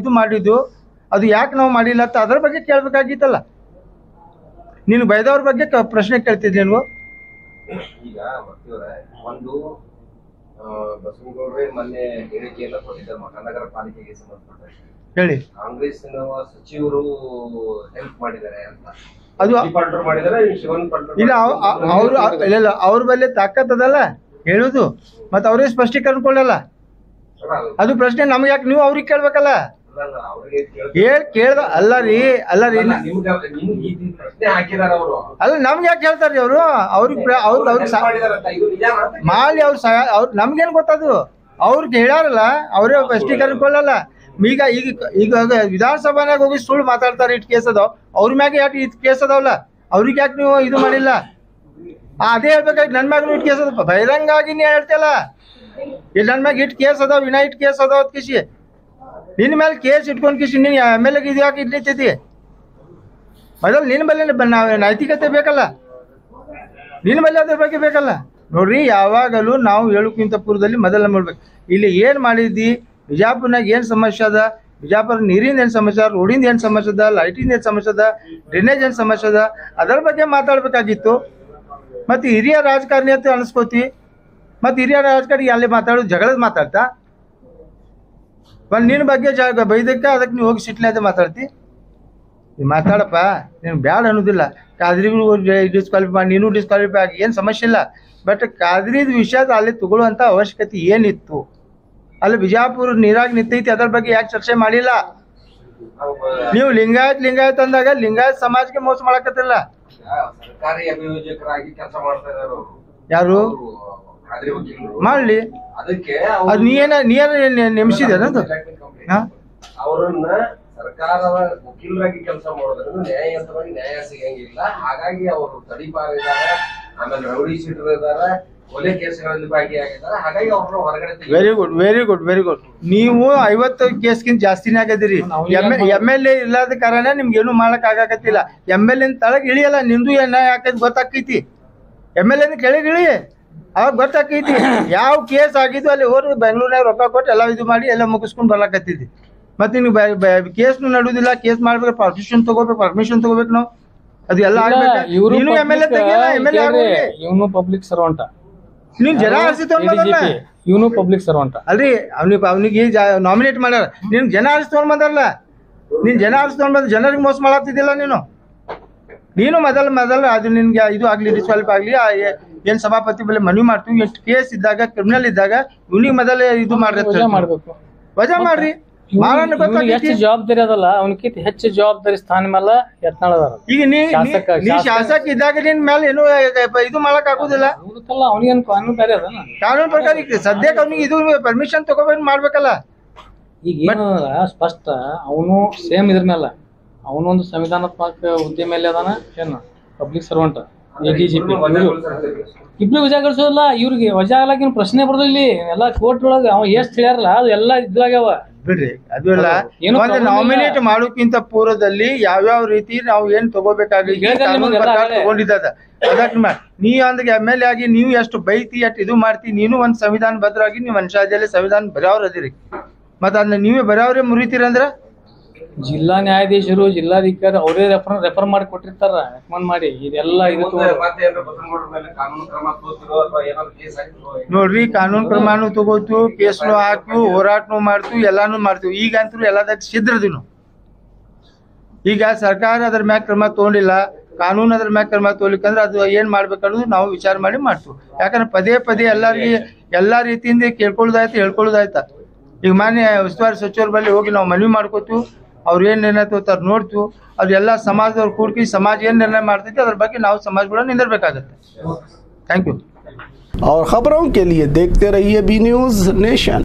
ಇದು ಮಾಡಿದ್ದು, ಅದು ಯಾಕೆ ನಾವು ಮಾಡಿಲ್ಲ ಅಂತ ಅದ್ರ ಬಗ್ಗೆ ಕೇಳಬೇಕಾಗಿತ್ತಲ್ಲ. ನೀನು ಬೈದವ್ರ ಬಗ್ಗೆ ಪ್ರಶ್ನೆ ಕೇಳ್ತಿದ್ದೆ ನೀವು. ಈಗ ಒಂದು ಬಸವನಗೌಡ್ರೆ ಮೊನ್ನೆ ಹೇಳಿಕೆಯನ್ನ ಕೊಟ್ಟಿದ್ದಾರೆ ಮಹಾನಗರ ಪಾಲಿಕೆಗೆ ಸಂಬಂಧಪಟ್ಟ ಹೇಳಿ. ಕಾಂಗ್ರೆಸ್ ಸಚಿವರು ಹೆಲ್ಪ್ ಮಾಡಿದ್ದಾರೆ ಅಂತ ಅದು ಮಾಡಿದ್ದಾರೆ. ಇಲ್ಲ ಅವ್ರ ಬಲ್ಲಿ ತಾಕತ್ತದಲ್ಲ ಹೇಳುದು, ಮತ್ತೆ ಅವರೇ ಸ್ಪಷ್ಟೀಕರಣ ಕೊಡಲ್ಲ. ಅದು ಪ್ರಶ್ನೆ ನಮ್ಗೆ ಯಾಕೆ? ನೀವು ಅವ್ರಿಗೆ ಕೇಳ್ಬೇಕಲ್ಲ. ಕೇಳ್ದ ಅಲ್ಲ ರೀ ಅಲ್ಲ ನಮ್ಗೆ ಯಾಕೆ ಹೇಳ್ತಾರ್ರಿ ಅವರು? ಅವ್ರಿಗೆ ಮಾಡಿ ಅವ್ರು ನಮ್ಗೇನು ಗೊತ್ತದು? ಅವ್ರಿಗೆ ಹೇಳ್ಯಾರಲ್ಲ, ಅವರೇ ಸ್ಪಷ್ಟೀಕರಣ ಕೊಡಲ್ಲ. ಈಗ ಈಗ ಈಗ ವಿಧಾನಸಭಾನಾಗ ಹೋಗಿ ಸುಳ್ಳು ಮಾತಾಡ್ತಾರೆ, ಇಟ್ಟು ಕೇಸ್ ಅದಾವ ಅವ್ರ ಮ್ಯಾಗ. ಯಾಕೆ ಇಟ್ಟು ಕೇಸ್ ಅದಾವಲ್ಲ, ಅವ್ರಿಗೆ ಯಾಕೆ ನೀವು ಇದು ಮಾಡಿಲ್ಲ? ಅದೇ ಹೇಳ್ಬೇಕಾಗಿ ನನ್ನ ಮ್ಯಾಗ ಇಟ್ಟು ಕೇಸ್ ಅದ ಬಹಿರಂಗಾಗಿ ನೀ ಹೇಳ್ತಿಲ್ಲ. ಇಲ್ಲಿ ನನ್ನ ಮ್ಯಾಗ ಇಟ್ಟು ಕೇಸ್ ಅದಾವ, ವಿನಾ ಇಟ್ಟು ಕೇಸ್ ಅದಾವ ಕಿಸಿ, ನಿನ್ನ ಮೇಲೆ ಕೇಸ್ ಇಟ್ಕೊಂಡು ಕಿಸಿ ನೀನು MLA ಇದು ಯಾಕೆ ಇಡ್ಲಿತ್ತೈತಿ? ಮೊದಲು ನಿನ್ನ ಮೇಲೆ ನೈತಿಕತೆ ಬೇಕಲ್ಲ, ನಿನ್ನ ಮೇಲೆ ಅದ್ರ ಬಗ್ಗೆ ಬೇಕಲ್ಲ. ನೋಡ್ರಿ, ಯಾವಾಗಲೂ ನಾವು ಹೇಳೋಕ್ಕಿಂತ ಪೂರ್ವದಲ್ಲಿ ಮೊದಲ ಮಾಡ್ಬೇಕು. ಇಲ್ಲಿ ಏನು ಮಾಡಿದ್ದಿ, ಬಿಜಾಪುರ್ನಾಗ ಏನು ಸಮಸ್ಯೆ ಅದ, ಬಿಜಾಪುರ ನೀರಿಂದ ಏನು ಸಮಸ್ಯೆ ಅದ, ರೋಡಿಂದ ಏನು ಸಮಸ್ಯೆ ಅದ, ಲೈಟಿಂದ ಏನು ಸಮಸ್ಯೆ ಅದ, ಡ್ರೈನೇಜ್ ಏನು ಸಮಸ್ಯೆ ಅದ, ಅದರ ಬಗ್ಗೆ ಮಾತಾಡ್ಬೇಕಾಗಿತ್ತು. ಮತ್ತು ಹಿರಿಯ ರಾಜಕಾರಣಿ ಅಂತ ಅನಿಸ್ಕೋತಿ, ಮತ್ತು ಹಿರಿಯ ರಾಜಕಾರಣಿ ಅಲ್ಲಿ ಮಾತಾಡೋದು ಜಗಳದ ಮಾತಾಡ್ತಾ, ನಿನ್ನ ಬಗ್ಗೆ ಬೈದಕ್ಕೆ ಅದಕ್ಕೆ ನೀವು ಹೋಗಿ ಸಿಟ್ಲೆ ಅಂತ ಮಾತಾಡ್ತಿ. ನೀವು ಮಾತಾಡಪ್ಪ, ನೀನು ಬ್ಯಾಡ ಅನ್ನೋದಿಲ್ಲ. ಖಾದ್ರಿಗಳು ಡಿಸ್ಕ್ವಾಲಿಫೈ ಮಾಡಿ, ನೀನು ಡಿಸ್ಕ್ವಾಲಿಫೈ ಆಗಿ ಏನು ಸಮಸ್ಯೆ ಇಲ್ಲ. ಬಟ್ ಖಾದ್ರಿದ ವಿಷಯದ ಅಲ್ಲಿ ತಗೊಳ್ಳುವಂಥ ಅವಶ್ಯಕತೆ ಏನಿತ್ತು? ಅಲ್ಲಿ ಬಿಜಾಪುರ ನೀರಾಗಿ ನಿಂತೈತಿ, ಅದ್ರ ಬಗ್ಗೆ ಯಾಕೆ ಚರ್ಚೆ ಮಾಡಿಲ್ಲ? ನೀವು ಲಿಂಗಾಯತ್ ಅಂದಾಗ ಲಿಂಗಾಯತ್ ಸಮಾಜಕ್ಕೆ ಮೋಸ ಮಾಡಕತ್ತಿಲ್ಲ. ಸರ್ಕಾರಿ ಅಭಿಯೋಜಕರಾಗಿ ಕೆಲಸ ಮಾಡ್ತಾ ಇದ್ದಾರೆ ಯಾರು ಮಾಡ್ಲಿ? ಅದಕ್ಕೆ ಅದು ನೀನ ನೇಮಿಸಿದೆ ಅನ್ನೋದು. ಅವರನ್ನ ಸರ್ಕಾರದ ವಕೀಲರಾಗಿ ಕೆಲಸ ಮಾಡೋದ್ರಿಂದ ನ್ಯಾಯಯುತವಾಗಿ ನ್ಯಾಯ ಸಿಗಂಗಿಲ್ಲ. ಹಾಗಾಗಿ ಅವರು ತಡಿಪಾರಿದ್ದಾರೆ, ಆಮೇಲೆ ರೌಡಿ ಶೀಟರ್ ಇದ್ದಾರೆ, ಕೊಲೆ ಕೇಸ್ಗಳಲ್ಲಿ ಭಾಗಿಯಾಗಿದ್ದಾರೆ. ಹಾಗಾಗಿ ಅವ್ರನ್ನ ಹೊರಗಡೆ ವೆರಿ ಗುಡ್. ನೀವು 50 ಕೇಸ್ಗಿಂತ ಜಾಸ್ತಿನೇ ಆಗದಿರಿ. MLA ಇಲ್ಲದ ಕಾರಣ ನಿಮ್ಗೆ ಏನು ಮಾಡಕ್ ಆಗಕತ್ತಿಲ್ಲ. MLA ತಳಗ್ ಇಳಿಯಲ್ಲ, ನಿಮ್ದು ಏನ ಯಾಕಂತ ಗೊತ್ತಾಕೈತಿ. MLA ಕೆಳಗೆ ಇಳಿ, ಅವಾಗ ಗೊತ್ತಾಕೈತಿ ಯಾವ ಕೇಸ್ ಆಗಿದ್ದು. ಅಲ್ಲಿ ಹೋಗಿ ಬೆಂಗಳೂರಿನಾಗ ರೊಕ್ಕ ಕೊಟ್ಟು ಎಲ್ಲ ಇದು ಮಾಡಿ ಎಲ್ಲ ಮುಗಿಸ್ಕೊಂಡು ಬರ್ಲಾಕತ್ತಿದ್ದಿ. ಮತ್ತೆ ನಿಮ್ಗೆ ಕೇಸ್ನು ನಡುವುದಿಲ್ಲ. ಕೇಸ್ ಮಾಡ್ಬೇಕು, ಪರ್ಮಿಷನ್ ತಗೋಬೇಕು ನಾವು. ಅದು ಎಲ್ಲ ಆಗ್ಬೇಕು. ನೀನು MLA ತೆಗಿಯಲ್ಲ, MLA ಆಗೋಗಿ ಇವನು ಪಬ್ಲಿಕ್ ಸರ್ವಂಟ, ನೀನ್ ಜನ ಆರಿಸಿ ತಗೊಂಡ್ಬಂದಲ್ಲ. ಇವನು ಪಬ್ಲಿಕ್ ಸರ್ವಂಟ ಅಲ್ರಿ, ಅವನಿಗೆ ನಾಮಿನೇಟ್ ಮಾಡ್ಯಾರ, ನೀನ್ ಜನ ಆರಿಸಿ ತಗೊಂಡ್ ಬಂದಾರಲ್ಲ. ನೀನ್ ಜನ ಆರಿಸಿ ತಗೊಂಡ್ ಬಂದ ಜನರಿಗೆ ಮೋಸ ಮಾಡಾಕ್ತಿದ್ದಿಲ್ಲ ನೀನು ಮೊದಲ ಅದು ನಿನ್ಗೆ ಇದು ಆಗ್ಲಿ, ಡಿಸ್ಕ್ವಾಲಿಫೈ ಆಗ್ಲಿ, ಏನ್ ಸಭಾಪತಿ ಬಳಿ ಮನವಿ ಮಾಡ್ತೀವಿ. ಎಷ್ಟು ಕೇಸ್ ಇದ್ದಾಗ, ಕ್ರಿಮಿನಲ್ ಇದ್ದಾಗ ಇವನಿಗೆ ಮೊದಲೇ ಇದು ಮಾಡ್ಬೇಕು, ವಜಾ ಮಾಡ್ರಿ. ಮಾಡೋಣ ಇವ್ನಿಗೆ ಎಷ್ಟು ಜವಾಬ್ದಾರಿ ಅದಲ್ಲ ಅವನಕಿಂತ ಹೆಚ್ಚು ಜವಾಬ್ದಾರಿ ಸ್ಥಾನ ಮೇಲೆ ಯತ್ನಾಳ್ ಅದಾರ. ಈಗ ನೀ ಶಾಸಕ ಇದ್ದಾಗ ನಿನ್ ಮೇಲೆ ಏನು ಇದು ಮಾಡಕ್ ಆಗುದಿಲ್ಲ. ಅವನಿಗೇನು ಕಾನೂನು ಬೇರೆ ಅದನ. ಕಾನೂನು ಪ್ರಕಾರ ಈಗ ಸದ್ಯಕ್ಕೆ ಅವ್ನಿಗೆ ಇದು ಪರ್ಮಿಷನ್ ತಗೋಬೇಕು ಮಾಡ್ಬೇಕಲ್ಲ. ಈಗ ಏನು ಸ್ಪಷ್ಟ ಅವನು ಸೇಮ್ ಇದ್ರ ಮೇಲೆ ಅವನೊಂದು ಸಂವಿಧಾನಾತ್ಮಕ ಹುದ್ದೆ ಮೇಲೆ ಅದಾನ. ಏನು ಪಬ್ಲಿಕ್ ಸರ್ವೆಂಟ್ ADGP ಇಬ್ರು ವಜಾ ಗಳಿಸೋದಿಲ್ಲ. ಇವ್ರಿಗೆ ವಜಾ ಆಗ್ಲಾಕಿನ ಪ್ರಶ್ನೆ ಬರೋದಿಲ್ಲ. ಇಲ್ಲಿ ಎಲ್ಲಾ ಕೋರ್ಟ್ ಒಳಗ ಅವ ಎಷ್ಟ್ ಹೇಳ್ಯಾರಲ್ಲ ಅದು ಎಲ್ಲಾ ಇದ್ರಾಗ್ಯಾವ. ಬಿಡ್ರಿ ಅದು ಎಲ್ಲ ಒಂದು ನಾಮಿನೇಟ್ ಮಾಡೋಕ್ಕಿಂತ ಪೂರ್ವದಲ್ಲಿ ಯಾವ್ಯಾವ ರೀತಿ ನಾವು ಏನ್ ತಗೋಬೇಕಾಗಿ ತಗೊಂಡಿದ್ದ ಅದಕ್ಕೆ ನೀ ಅಂದ್ಗೆ MLA ಆಗಿ ನೀವು ಎಷ್ಟು ಬೈತಿ ಎಷ್ಟು ಇದು ಮಾಡ್ತಿ. ನೀನು ಒಂದ್ ಸಂವಿಧಾನ ಬದ್ಧರಾಗಿ ನೀವು ಮನುಷ್ಯದಲ್ಲಿ ಸಂವಿಧಾನ ಬರೆಯವ್ರ ಅದಿರಿ. ಮತ್ತ ಅದನ್ನ ನೀವೇ ಬರೆಯವ್ರೆ ಮುರಿತೀರಂದ್ರ ಜಿಲ್ಲಾ ನ್ಯಾಯಾಧೀಶರು ಜಿಲ್ಲಾಧಿಕಾರಿ ಅವರೇ ರೆಫರ್ ಮಾಡಿ ಕೊಟ್ಟಿರ್ತಾರ. ರೆಕಮೆಂಡ್ ಮಾಡಿ ಇದೆಲ್ಲ ನೋಡ್ರಿ ಕಾನೂನು ಕ್ರಮನೂ ತಗೋತು, ಕೇಸ್ನು ಹಾಕ್ತು, ಹೋರಾಟನು ಮಾಡ್ತು, ಎಲ್ಲಾನು ಮಾಡ್ತೀವಿ. ಈಗಂತೂ ಎಲ್ಲದಕ್ಕೆ ಸಿದ್ರದಿ ನಾವು. ಈಗ ಸರ್ಕಾರ ಅದ್ರ ಮ್ಯಾಗ ಕ್ರಮ ತಗೊಂಡಿಲ್ಲ, ಕಾನೂನು ಅದ್ರ ಮ್ಯಾಗ ಕ್ರಮ ತಗೋಲಿಕ್ಕಂದ್ರೆ ಅದು ಏನ್ ಮಾಡ್ಬೇಕನ್ನೋದು ನಾವು ವಿಚಾರ ಮಾಡಿ ಮಾಡ್ತೀವಿ. ಯಾಕಂದ್ರೆ ಪದೇ ಪದೇ ಎಲ್ಲಾ ರೀತಿಯಿಂದ ಕೇಳ್ಕೊಳ್ಳೋದಾಯ್ತು ಹೇಳ್ಕೊಳ್ಳೋದಾಯ್ತ. ಈಗ ಮಾನ್ಯ ಉಸ್ತುವಾರಿ ಸಚಿವರ ಬಳಿ ಹೋಗಿ ನಾವು ಮನವಿ ಮಾಡ್ಕೋತೀವಿ. ಅವ್ರು ಏನ್ ನಿರ್ಣಯ ತಗೋತಾರ ನೋಡ್ತೀವಿ. ಅದು ಎಲ್ಲ ಸಮಾಜದವ್ರು ಕೂಡ್ಕಿ ಸಮಾಜ ಏನ್ ನಿರ್ಣಯ ಮಾಡ್ತೈತಿ ಅದ್ರ ಬಗ್ಗೆ ನಾವು ಸಮಾಜ ಕೂಡ ನಿಂದಿರ್ಬೇಕಾಗತ್ತೆ. Thank you. और खबरों के लिए देखते रहिए बी न्यूज़ नेशन।